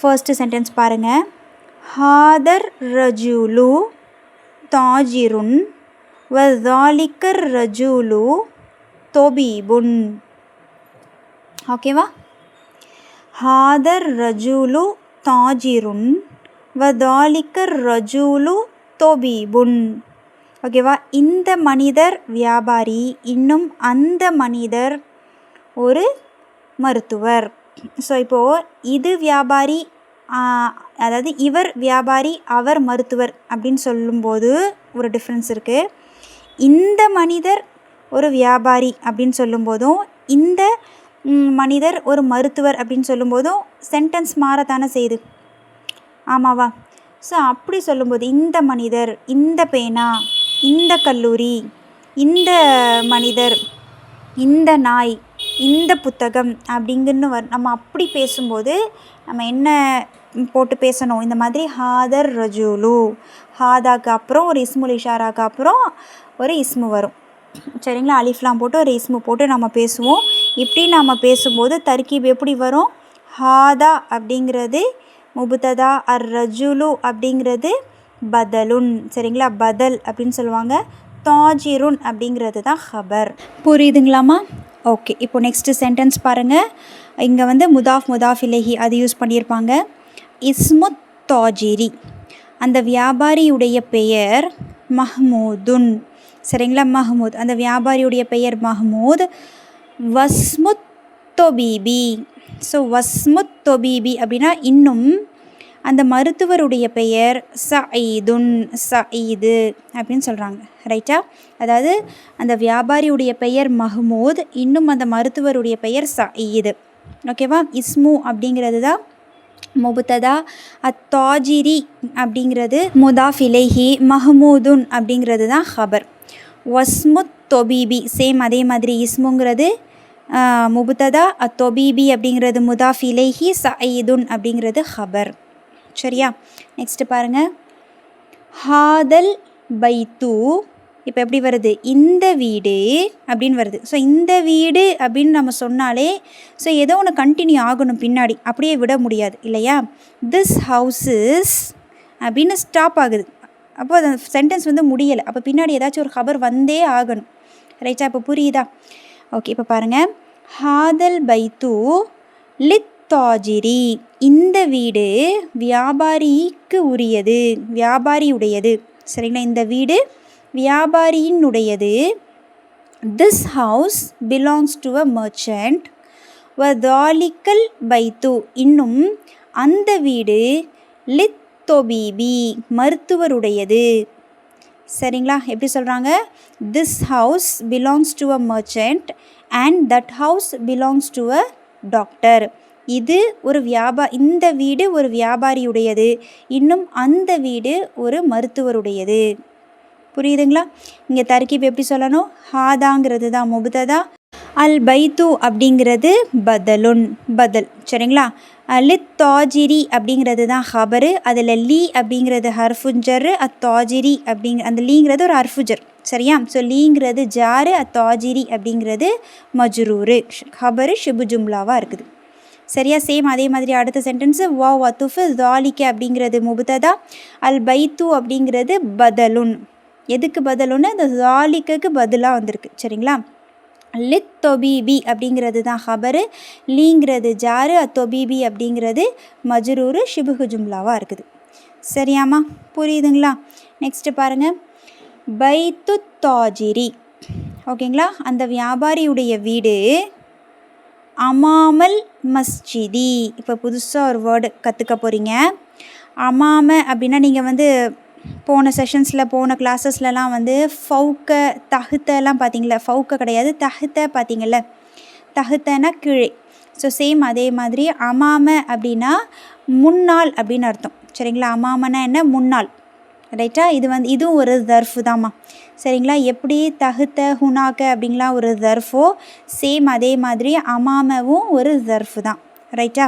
ஃபர்ஸ்ட்டு சென்டென்ஸ் பாருங்கள். ஹாதர் ரஜுலு தாஜிருன் வதாலிக்கர் ரஜுலு தொபீபுன். ஓகேவா? ஹாதர் ரஜுலு தாஜிருன் வதாலிக்கர் ரஜுலு தொபீபுன். ஓகேவா? இந்த மனிதர் வியாபாரி, இன்னும் அந்த மனிதர் ஒரு மருத்துவர். ஸோ இப்போது இது வியாபாரி, அதாவது இவர் வியாபாரி அவர் மருத்துவர் அப்படின்னு சொல்லும்போது ஒரு டிஃப்ரென்ஸ் இருக்குது. இந்த மனிதர் ஒரு வியாபாரி அப்படின்னு சொல்லும்போதும் இந்த மனிதர் ஒரு மருத்துவர் அப்படின்னு சொல்லும்போதும் சென்டென்ஸ் மாறத்தானே செய்யுது. ஆமாவா? ஸோ அப்படி சொல்லும்போது இந்த மனிதர், இந்த பேனா, இந்த கல்லூரி, இந்த மனிதர், இந்த நாய், இந்த புத்தகம் அப்படிங்கன்னு நம்ம அப்படி பேசும்போது நம்ம என்ன போட்டு பேசணும்? இந்த மாதிரி ஹாதர் ரஜுலு. ஹாதாக்கு அப்புறம் ஒரு இஸ்முல் இஷாராக்கு அப்புறம் ஒரு இஸ்மு வரும். சரிங்களா? அலிஃப்லாம் போட்டு ஒரு இஸ்மு போட்டு நம்ம பேசுவோம். இப்படி நம்ம பேசும்போது தர்கீப் எப்படி வரும்? ஹாதா அப்படிங்கிறது முபுத்ததா, அர் ரஜுலு அப்படிங்கிறது பதலுன். சரிங்களா? பதல் அப்படின்னு சொல்லுவாங்க. தாஜிருன் அப்படிங்கிறது தான் ஹபர். புரியுதுங்களாம்மா? ஓகே. இப்போ நெக்ஸ்ட்டு சென்டென்ஸ் பாருங்கள். இங்கே வந்து முதாஃப் முதாஃப் இலைஹி அது யூஸ் பண்ணியிருப்பாங்க. இஸ்முத் தாஜிரி, அந்த வியாபாரியுடைய பெயர் மஹ்மூதுன். சரிங்களா? மஹ்மூத், அந்த வியாபாரியுடைய பெயர் மஹ்மூத். வஸ்முத் தொபீபி. ஸோ வஸ்முத் தொபீபி அப்படின்னா இன்னும் அந்த மருத்துவருடைய பெயர் சயீதுன், சயீது அப்படின்னு சொல்கிறாங்க. ரைட்டா? அதாவது அந்த வியாபாரியுடைய பெயர் மஹ்மூத், இன்னும் அந்த மருத்துவருடைய பெயர் சயீது. ஓகேவா? இஸ்மு அப்படிங்கிறது தான் முபுத்ததா, அத்தாஜிரி அப்படிங்கிறது முதாஃப் இலைஹி, மஹ்மூதுன் அப்படிங்கிறது தான் ஹபர். வஸ்முத் தொபீபி சேம் அதே மாதிரி. இஸ்முங்கிறது முபுத்ததா, அத்தொபீபி அப்படிங்கிறது முதாஃப் இலைஹி, சயீதுன் அப்படிங்கிறது ஹபர். சரியா? நெக்ஸ்ட்டு பாருங்கள். ஹாதல் பைத்து. இப்போ எப்படி வருது? இந்த வீடு அப்படின்னு வருது. ஸோ இந்த வீடு அப்படின்னு நம்ம சொன்னாலே ஸோ ஏதோ ஒன்று கண்டினியூ ஆகணும் பின்னாடி, அப்படியே விட முடியாது இல்லையா? திஸ் ஹவுஸஸ் அப்படின்னு ஸ்டாப் ஆகுது. அப்போ அந்த சென்டென்ஸ் வந்து முடியலை. அப்போ பின்னாடி ஏதாச்சும் ஒரு ஹபர் வந்தே ஆகணும். ரைட்டா? இப்போ புரியுதா? ஓகே. இப்போ பாருங்கள். ஹாதல் பைத்து லித் தாஜிரி. இந்த வீடு வியாபாரிக்கு உரியது, வியாபாரியுடையது. சரிங்களா? இந்த வீடு வியாபாரியினுடையது. This house belongs to a merchant. வதாலிக்கல் பைத்து, இன்னும் அந்த வீடு லித் தொபீபி மருத்துவருடையது. சரிங்களா? எப்படி சொல்கிறாங்க? This house belongs to a merchant and that house belongs to a doctor. இது ஒரு இந்த வீடு ஒரு வியாபாரியுடையது, இன்னும் அந்த வீடு ஒரு மருத்துவருடையது. புரியுதுங்களா? இங்கே தர்கீப் எப்படி சொல்லணும்? ஹாதாங்கிறது தான் முபுத்ததா, அல் பைத்து அப்படிங்கிறது பதலுன், பதல். சரிங்களா? லித் தாஜிரி அப்படிங்கிறது தான் ஹபரு. அதில் லீ அப்படிங்கிறது ஹர்ஃபுஜர், அத்தாஜிரி அந்த லீங்கிறது ஒரு ஹர்ஃபுஜர். சரியா? ஸோ லீங்கிறது ஜாரு, அத்தாஜிரி அப்படிங்கிறது மஜ்ரூரு. ஹபரு ஷிபு ஜும்லாவாக இருக்குது. சரியா? சேம் அதே மாதிரி அடுத்த சென்டென்ஸு வாவ் அத்துஃபு தாலிக்க அப்படிங்கிறது முபுத்ததா, அல் பைத்து அப்படிங்கிறது பதலுன். எதுக்கு பதிலுன்னு இந்த ஜாலிக்கு பதிலாக வந்திருக்கு. சரிங்களா? லித் தொபீபி அப்படிங்கிறது தான் ஹபரு, லீங்கிறது ஜாரு, அத்தொபீபி அப்படிங்கிறது மஜ்ரூரு ஷிபுகு ஜும்லாவாக இருக்குது. சரியாம்மா? புரியுதுங்களா? நெக்ஸ்ட்டு பாருங்கள், பைத்து தாஜிரி. ஓகேங்களா? அந்த வியாபாரியுடைய வீடு அமாமல் மஸ்ஜிதி. இப்போ புதுசாக ஒரு வேர்டு கற்றுக்க போகிறீங்க. அமாம அப்படின்னா நீங்கள் வந்து போன செஷன்ஸில் போன கிளாஸஸ்லலாம் வந்து ஃபவுக்க தகுத்தெல்லாம் பார்த்தீங்களா? ஃபவுக்க கிடையாது, தகுத்த பார்த்தீங்கள்ல. தகுத்தனா கீழே. ஸோ சேம் அதே மாதிரி அமாம அப்படின்னா முன்னாள் அப்படின்னு அர்த்தம். சரிங்களா? அமாமனா என்ன? முன்னாள். ரைட்டா? இது வந்து இதுவும் ஒரு தர்ஃபு தாம்மா. சரிங்களா? எப்படி தகுத்த ஹுனாக்க அப்படிங்களா ஒரு தர்ஃபோ, சேம் அதே மாதிரி அமாமவும் ஒரு தர்ஃபு தான். ரைட்டா?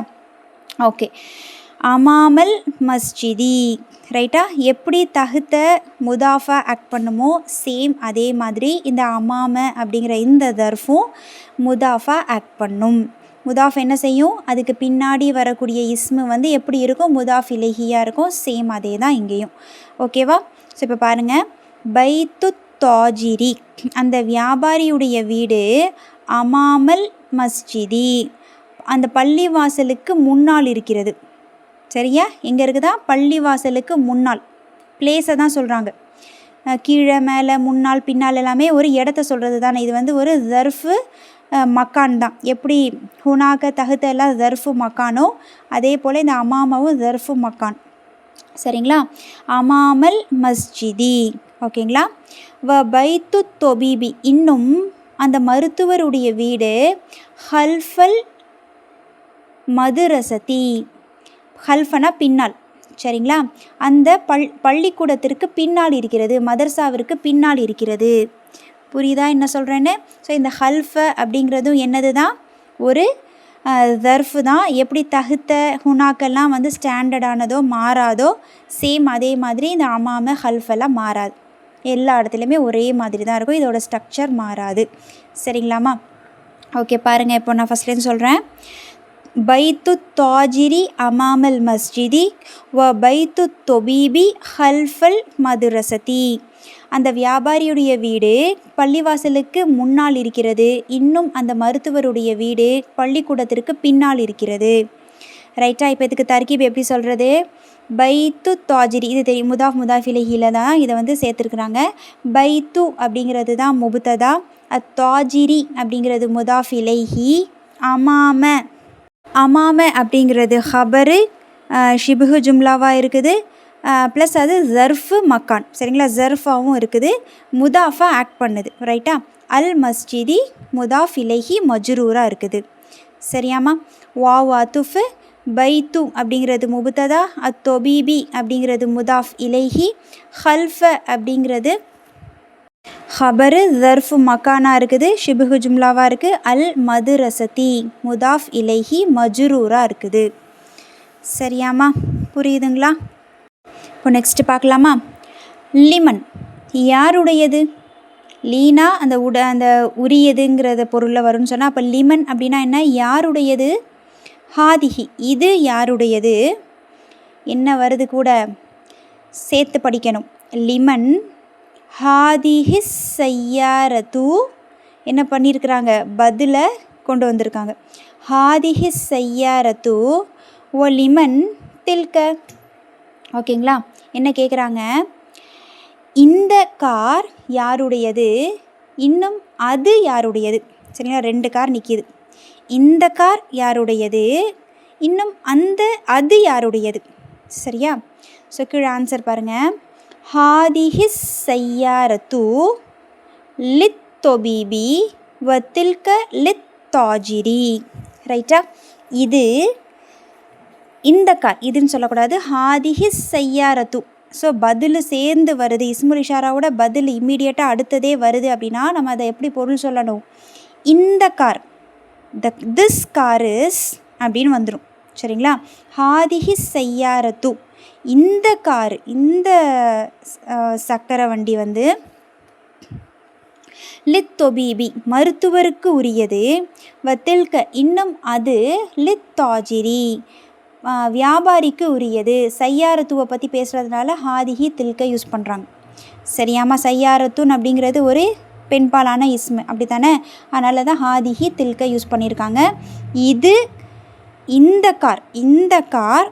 ஓகே. அமாமல் மஸ்ஜிதி. ரைட்டா? எப்படி தகுத்த முதாஃபா ஆக்ட் பண்ணுமோ சேம் அதே மாதிரி இந்த அமாம அப்படிங்கிற இந்த தர்ஃபும் முதாஃபா ஆக்ட் பண்ணும். முதாஃப் என்ன செய்யும்? அதுக்கு பின்னாடி வரக்கூடிய இஸ்மு வந்து எப்படி இருக்கும்? முதாஃப் இலைஹியாக இருக்கும். சேம் அதே தான் இங்கேயும். ஓகேவா? ஸோ இப்போ பாருங்கள், பைத்து தாஜிரி அந்த வியாபாரியுடைய வீடு அமாமல் மஸ்ஜிதி அந்த பள்ளிவாசலுக்கு முன்னால் இருக்கிறது. சரியா? எங்கே இருக்குதா? பள்ளிவாசலுக்கு முன்னால். பிளேஸை தான் சொல்கிறாங்க. கீழே மேலே முன்னால் பின்னால் எல்லாமே ஒரு இடத்த சொல்கிறது தானே. இது வந்து ஒரு ஜர்ஃபு மக்கான் தான். எப்படி ஹுனாக்க தகுத்த எல்லாம் ஜர்ஃபு மக்கானோ அதே போல் இந்த அமாமாவும் ஜர்ஃபு மக்கான். சரிங்களா? அமாமல் மஸ்ஜிதி. ஓகேங்களா? பைத்து தொபீபி இன்னும் அந்த மருத்துவருடைய வீடு ஹல்ஃபல் மதுரசதி. ஹல்ஃபனா பின்னால். சரிங்களா? அந்த பள்ளிக்கூடத்திற்கு பின்னால் இருக்கிறது, மதர்சாவிற்கு பின்னால் இருக்கிறது. புரியுதா என்ன சொல்கிறேன்னு? ஸோ இந்த ஹல்ஃப அப்படிங்கிறதும் என்னது தான்? ஒரு தர்ஃபு தான். எப்படி தகுத்த ஹுனாக்கெல்லாம் வந்து ஸ்டாண்டர்டானதோ மாறாதோ சேம் அதே மாதிரி இந்த அமாம ஹல்ஃபெல்லாம் மாறாது. எல்லா இடத்துலையுமே ஒரே மாதிரி தான் இருக்கும். இதோட ஸ்ட்ரக்சர் மாறாது. சரிங்களாம்மா? ஓகே, பாருங்கள். இப்போ நான் ஃபஸ்ட்லேருந்து சொல்கிறேன். பைத்து தாஜிரி அமாமல் மஸ்ஜிதி வ பைத்து தொபீபி ஹல்ஃபல் மதுரசதி. அந்த வியாபாரியுடைய வீடு பள்ளிவாசலுக்கு முன்னால் இருக்கிறது, இன்னும் அந்த மருத்துவருடைய வீடு பள்ளிக்கூடத்திற்கு பின்னால் இருக்கிறது. ரைட்டா? இப்போ இதுக்கு தர்கீப் எப்படி சொல்கிறது? பைத்து தாஜிரி, இது தெரியும், முதாஃப் இலைஹில தான் இதை வந்து சேர்த்துருக்குறாங்க. பைத்து அப்படிங்கிறது தான் முபுத்ததா, தாஜிரி அப்படிங்கிறது முதாஃப் இலைஹி, அமாம அப்படிங்கிறது ஹபரு ஷிபுகு ஜும்லாவாக இருக்குது. ப்ளஸ் அது ஜர்ஃபு மக்கான். சரிங்களா? ஜர்ஃபாகவும் இருக்குது, முதாஃபா ஆக்ட் பண்ணுது. ரைட்டா? அல் மஸ்ஜிதி முதாஃப் இலைஹி மஜ்ரூராக இருக்குது. சரியாம்மா? வாவ் அத்துஃபு, பைத்து அப்படிங்கிறது முபுத்ததா, அத்தொபீபி அப்படிங்கிறது முதாஃப் இலைஹி, ஹல்ஃப அப்படிங்கிறது ஹபரு ஜர்ஃபு மக்கானா இருக்குது, ஷிபுகு ஜும்லாவாக இருக்குது. அல் மதுரசதி முதாஃப் இலைஹி மஜ்ரூராக இருக்குது. சரியாம்மா? புரியுதுங்களா? இப்போ நெக்ஸ்ட்டு பார்க்கலாமா? லிமன் யாருடையது? லீனா அந்த உரியதுங்கிறத பொருளில் வரும்னு சொன்னால், அப்போ லிமன் அப்படின்னா என்ன? யாருடையது? ஹாதிஹி இது யாருடையது? என்ன வருது கூட சேர்த்து படிக்கணும். லிமன் ஹாதிஹிஸ் சையாரத்து. என்ன பண்ணியிருக்கிறாங்க? பதிலை கொண்டு வந்திருக்காங்க. ஹாதிஹிஸ் சையாரத்து ஓ லிமன் தில்க. ஓகேங்களா? என்ன கேட்குறாங்க? இந்த கார் யாருடையது, இன்னும் அது யாருடையது. சரிங்களா? 2 கார் நிற்கிது. இந்த கார் யாருடையது, இன்னும் அது யாருடையது. சரியா? ஸோ கீழே ஆன்சர் பாருங்கள். ஹாதிஹிஸ் சையாரத்து லித் தொபீபி வ தில்க லித் தாஜிரி. ரைட்டா? இது இந்த கார், இதுன்னு சொல்லக்கூடாது, ஹாதிஹிஸ் சையாரத்து. ஸோ பதில் சேர்ந்து வருது, இஸ்முல் இஷாராவோட பதில் இம்மீடியட்டாக அடுத்ததே வருது அப்படின்னா நம்ம அதை எப்படி பொருள் சொல்லணும்? இந்த கார், திஸ் கார் இஸ் அப்படின்னு வந்துடும். சரிங்களா? ஹாதிஹிஸ் சையாரத்து இந்த கார், இந்த சக்கர வண்டி வந்து லித் தொபீபி மருத்துவருக்கு உரியது, வத்தில்க இன்னும் அது லித் தாஜிரி வியாபாரிக்கு உரியது. சையாரத்துவை பற்றி பேசுகிறதுனால ஹாதிஹி தில்க யூஸ் பண்ணுறாங்க. சரியாமா? சையாரத்துன் அப்படிங்கிறது ஒரு பெண்பாலான இஸ்மு அப்படி தானே? அதனால தான் ஹாதிஹி தில்க யூஸ் பண்ணியிருக்காங்க. இது இந்த கார்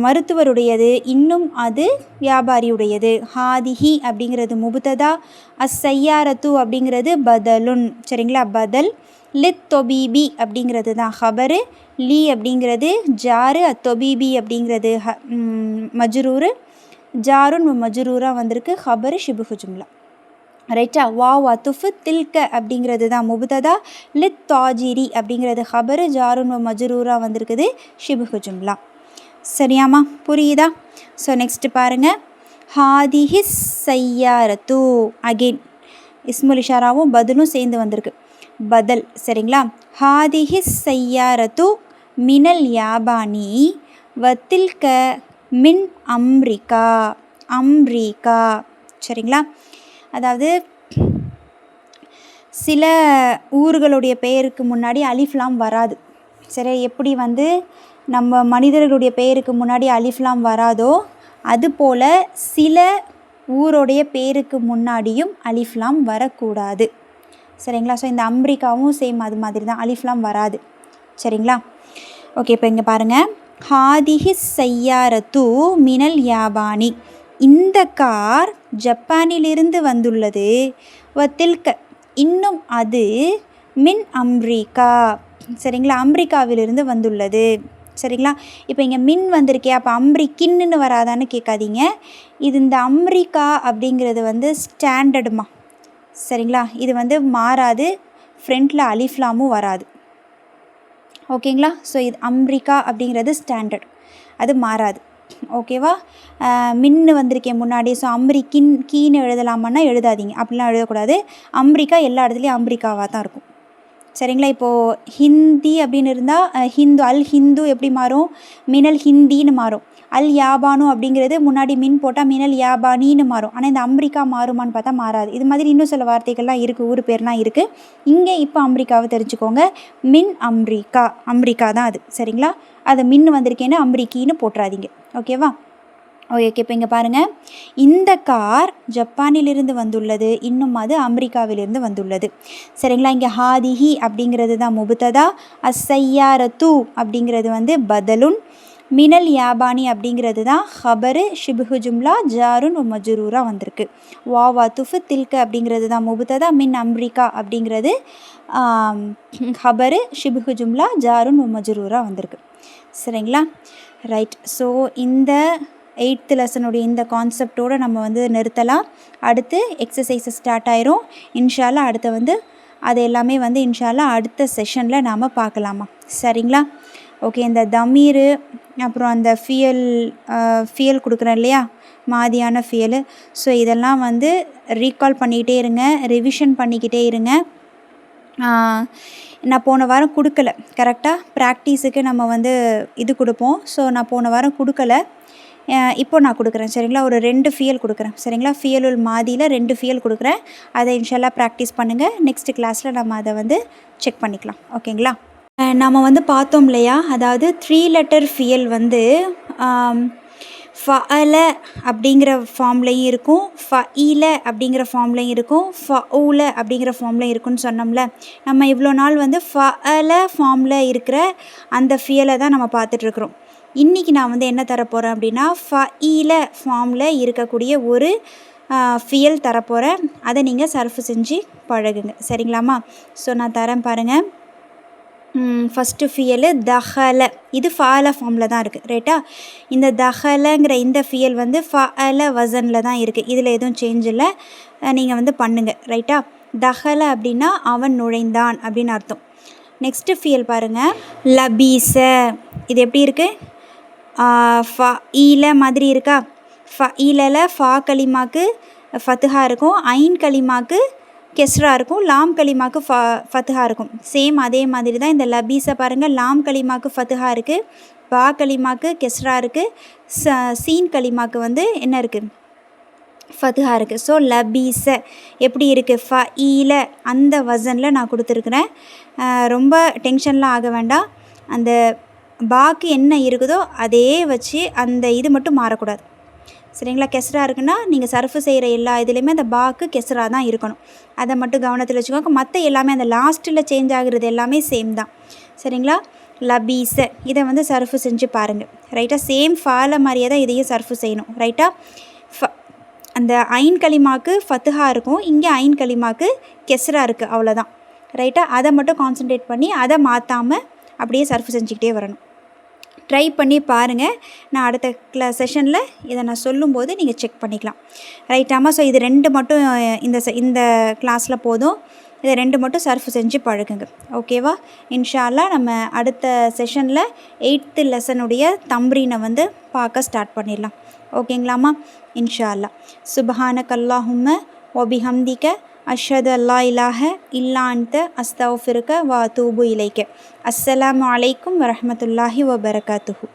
மருத்துவருடையது, இன்னும் அது வியாபாரியுடையது. ஹாதிஹி அப்படிங்கிறது முபுத்ததா, அஸ்ஸையாரத்து அப்படிங்கிறது பதலுன். சரிங்களா? பதல். லித் தொபீபி அப்படிங்கிறது தான் ஹபரு. லீ அப்படிங்கிறது ஜாரு. அத்தொபீபி அப்படிங்கிறது மஜ்ரூரு. ஜாருன் மஜ்ரூராக வந்திருக்கு. ஹபரு ஷிபுஹு ஜும்லா. ரைட்டா? வாவ் அத்துஃபு தில்க அப்படிங்கிறது தான் முபுத்ததா. லித் தாஜிரி அப்படிங்கிறது ஹபரு. ஜாருன் மஜ்ரூராக வந்திருக்குது ஷிபுஹு ஜும்லா. சரியாம்மா? புரியுதா? ஸோ நெக்ஸ்ட்டு பாருங்கள். ஹாதிஹிஸ் சையாரத்து. அகெயின் இஸ்முல் இஷாராவும் பதலும் சேர்ந்து வந்திருக்கு. பதல். சரிங்களா? ஹாதிஹிஸ் சையாரத்து மினல் யாபானி வத்தில்க மின் அம்ரிக்கா. அம்ரிக்கா. சரிங்களா? அதாவது சில ஊர்களுடைய பெயருக்கு முன்னாடி அலிஃப்லாம் வராது. சரி, எப்படி வந்து நம்ம மனிதர்களுடைய பெயருக்கு முன்னாடி அலிஃப்லாம் வராதோ அதுபோல் சில ஊருடைய பேருக்கு முன்னாடியும் அலிஃப்லாம் வரக்கூடாது. சரிங்களா? ஸோ இந்த அம்ரிக்காவும் சேம் அது மாதிரி தான், அலிஃப்லாம் வராது. சரிங்களா? ஓகே, இப்போ இங்கே பாருங்கள். ஹாதிஹிஸ் சையாரத்து மினல் யாபானி. இந்த கார் ஜப்பானிலிருந்து வந்துள்ளது. வத்தில்க இன்னும் அது மின் அம்ரிக்கா. சரிங்களா? அம்ரிக்காவிலிருந்து வந்துள்ளது. சரிங்களா? இப்போ இங்கே மின் வந்திருக்கே, அப்போ அம்ரிக்கின்னு வராதான்னு கேட்காதீங்க. இது இந்த அம்ரிக்கா அப்படிங்கிறது வந்து ஸ்டாண்டர்டுமா. சரிங்களா? இது வந்து மாறாது. ஃப்ரண்ட்டில் அலிஃப்லாமும் வராது. ஓகேங்களா? ஸோ இது அம்ரிக்கா அப்படிங்கிறது ஸ்டாண்டர்ட், அது மாறாது. ஓகேவா? மின்னு வந்திருக்கேன் முன்னாடி. ஸோ அம்ரிக்கின் கீன்னு எழுதலாமான்னா எழுதாதீங்க, அப்படிலாம் எழுதக்கூடாது. அம்ரிக்கா எல்லா இடத்துலையும் அம்ரிக்காவாக தான் இருக்கும். சரிங்களா? இப்போது ஹிந்தி அப்படின்னு இருந்தால் ஹிந்து, அல் ஹிந்து எப்படி மாறும்? மினல் ஹிந்தின்னு மாறும். அல் யாபானு அப்படிங்கிறது முன்னாடி மின் போட்டால் மினல் யாபானின்னு மாறும். ஆனால் இந்த அம்ரிக்கா மாறுமான்னு பார்த்தா மாறாது. இது மாதிரி இன்னும் சில வார்த்தைகள்லாம் இருக்குது, ஊர் பேர்லாம் இருக்குது. இங்கே இப்போ அம்ரிக்காவை தெரிஞ்சுக்கோங்க. மின் அம்ரிக்கா, அம்ரிக்கா தான் அது. சரிங்களா? அதை மின் வந்திருக்கேன்னு அம்ரிக்கின்னு போட்டுறாதீங்க. ஓகேவா? ஓகே, இப்போ இங்கே பாருங்கள். இந்த கார் ஜப்பானிலிருந்து வந்துள்ளது, இன்னும் அது அமெரிக்காவிலிருந்து வந்துள்ளது. சரிங்களா? இங்கே ஹாதிஹி அப்படிங்கிறது தான் முபுத்ததா. அஸ்ஸையாரத்து அப்படிங்கிறது வந்து பதலுன். மினல் யாபானி அப்படிங்கிறது தான் ஹபரு ஷிபுஹு ஜும்லா ஜாருன் மஜ்ரூரா வந்திருக்கு. வாவ் அத்துஃபு தில்க அப்படிங்கிறது தான் முபுத்ததா. மின் அம்ரிக்கா அப்படிங்கிறது ஹபரு ஷிபுஹு ஜும்லா ஜாருன் மஜ்ரூரா வந்திருக்கு. சரிங்களா? ரைட். ஸோ இந்த 8th லெசனுடைய இந்த கான்செப்டோடு நம்ம வந்து நிறுத்தலாம். அடுத்து எக்ஸசைஸஸ் ஸ்டார்ட் ஆயிரும் இன்ஷால்லா. அடுத்து வந்து அது எல்லாமே வந்து இன்ஷால்லா அடுத்த செஷனில் நாம் பார்க்கலாமா? சரிங்களா? ஓகே, இந்த தமீரு அப்புறம் அந்த ஃபியல் கொடுக்குறேன் இல்லையா, மாதியான ஃபியலு. ஸோ இதெல்லாம் வந்து ரீகால் பண்ணிக்கிட்டே இருங்க, ரிவிஷன் பண்ணிக்கிட்டே இருங்க. நான் போன வாரம் கொடுக்கல, கரெக்டாக ப்ராக்டிஸுக்கு நம்ம வந்து இது கொடுப்போம். ஸோ நான் போன வாரம் கொடுக்கல, இப்போ நான் கொடுக்குறேன். சரிங்களா? ஒரு 2 ஃபியல் கொடுக்குறேன். சரிங்களா? ஃபியலுல் மாதியில் 2 ஃபியல் கொடுக்குறேன். அதை இன்ஷால்லா ப்ராக்டிஸ் பண்ணுங்கள். நெக்ஸ்ட் கிளாஸில் நம்ம அதை வந்து செக் பண்ணிக்கலாம். ஓகேங்களா? நம்ம வந்து பார்த்தோம் இல்லையா, அதாவது 3 லெட்டர் ஃபியல் வந்து ஃபஅல அப்படிங்கிற ஃபார்ம்லையும் இருக்கும், ஃபஇல அப்படிங்கிற ஃபார்ம்லையும் இருக்கும், ஃபஊல அப்படிங்கிற ஃபார்ம்லையும் இருக்குன்னு சொன்னோம்ல. நம்ம இவ்வளோ நாள் வந்து ஃபஅல ஃபார்மில் இருக்கிற அந்த ஃபியலை தான் நம்ம பார்த்துட்ருக்குறோம். இன்றைக்கி நான் வந்து என்ன தரப்போகிறேன் அப்படின்னா, ஃபஇல ஃபார்மில் இருக்கக்கூடிய ஒரு ஃபியல் தரப்போகிறேன். அதை நீங்கள் சர்ஃபு செஞ்சு பழகுங்க. சரிங்களாம்மா? ஸோ நான் தரேன் பாருங்கள். ஃபஸ்ட்டு ஃபியலு தஹல. இது ஃபால ஃபார்மில் தான் இருக்குது. ரைட்டா? இந்த தஹலங்கிற இந்த ஃபியல் வந்து ஃபஅல வசனில் தான் இருக்குது. இதில் எதுவும் சேஞ்ச் இல்லை, நீங்கள் வந்து பண்ணுங்கள். ரைட்டா? தஹல அப்படின்னா அவன் நுழைந்தான் அப்படின்னு அர்த்தம். நெக்ஸ்ட்டு ஃபியல் பாருங்கள், லபீச. இது எப்படி இருக்குது? ஃபஇல மாதிரி இருக்கா? ஃபஇல ஃபா கலிமாக்கு ஃபத்துஹா இருக்கும், ஐன் கலிமாக்கு கெஸ்ரா இருக்கும், லாம் கலிமாக்கு ஃபத்துஹா இருக்கும். சேம் அதே மாதிரி தான் இந்த லபீஸை பாருங்கள். லாம் கலிமாக்கு ஃபத்துஹா இருக்குது, பா கலிமாக்கு கெஸ்ரா இருக்குது, சீன் கலிமாக்கு வந்து என்ன இருக்குது? ஃபத்துஹா இருக்குது. ஸோ லபீஸ எப்படி இருக்குது? ஃபஇல அந்த வசனில் நான் கொடுத்துருக்குறேன். ரொம்ப டென்ஷன்லாம் ஆக வேண்டாம். அந்த பாக்கு என்ன இருக்குதோ அதே வச்சு அந்த இது மட்டும் மாறக்கூடாது. சரிங்களா? கெஸ்ரா இருக்குன்னா நீங்கள் சர்ஃபு செய்கிற எல்லா இதுலேயுமே அந்த பாக்கு கெஸ்ரா தான் இருக்கணும். அதை மட்டும் கவனத்தில் வச்சுக்கோங்க. மற்ற எல்லாமே அந்த லாஸ்ட்டில் சேஞ்ச் ஆகுறது எல்லாமே சேம் தான். சரிங்களா? லபீஸ இதை வந்து சர்ஃபு செஞ்சு பாருங்கள். ரைட்டா? சேம் ஃபால மாதிரியே தான் இதையும் சர்ஃபு செய்யணும். ரைட்டா? அந்த ஐன் கலிமாக்கு ஃபத்துஹா இருக்கும், இங்கே ஐன் கலிமாக்கு கெஸ்ரா இருக்குது, அவ்வளோதான். ரைட்டா? அதை மட்டும் கான்சன்ட்ரேட் பண்ணி அதை மாற்றாமல் அப்படியே சர்ஃபு செஞ்சுக்கிட்டே வரணும். ட்ரை பண்ணி பாருங்கள். நான் அடுத்த செஷனில் இதை நான் சொல்லும்போது நீங்கள் செக் பண்ணிக்கலாம். ரைட்டாமா? ஸோ இது 2 மட்டும் இந்த கிளாஸில் போதும். இதை 2 மட்டும் சர்ஃபு செஞ்சு பழகுங்க. ஓகேவா? இன்ஷா அல்லாஹ் நம்ம அடுத்த செஷனில் 8th லெசனுடைய தம்ரீனை வந்து பார்க்க ஸ்டார்ட் பண்ணிடலாம். ஓகேங்களாம்மா? இன்ஷா அல்லாஹ். சுப்ஹானக அல்லாஹும்ம வ பிஹம்திக அஷ்ஹது அல்லா இலாஹ இல்லா அன்த அஸ்தக்ஃபிருக வ அதூபு இலைக்க. அஸ்ஸலாமு அலைக்கும் வரஹ்மத்துல்லாஹி வபரகாத்துஹு.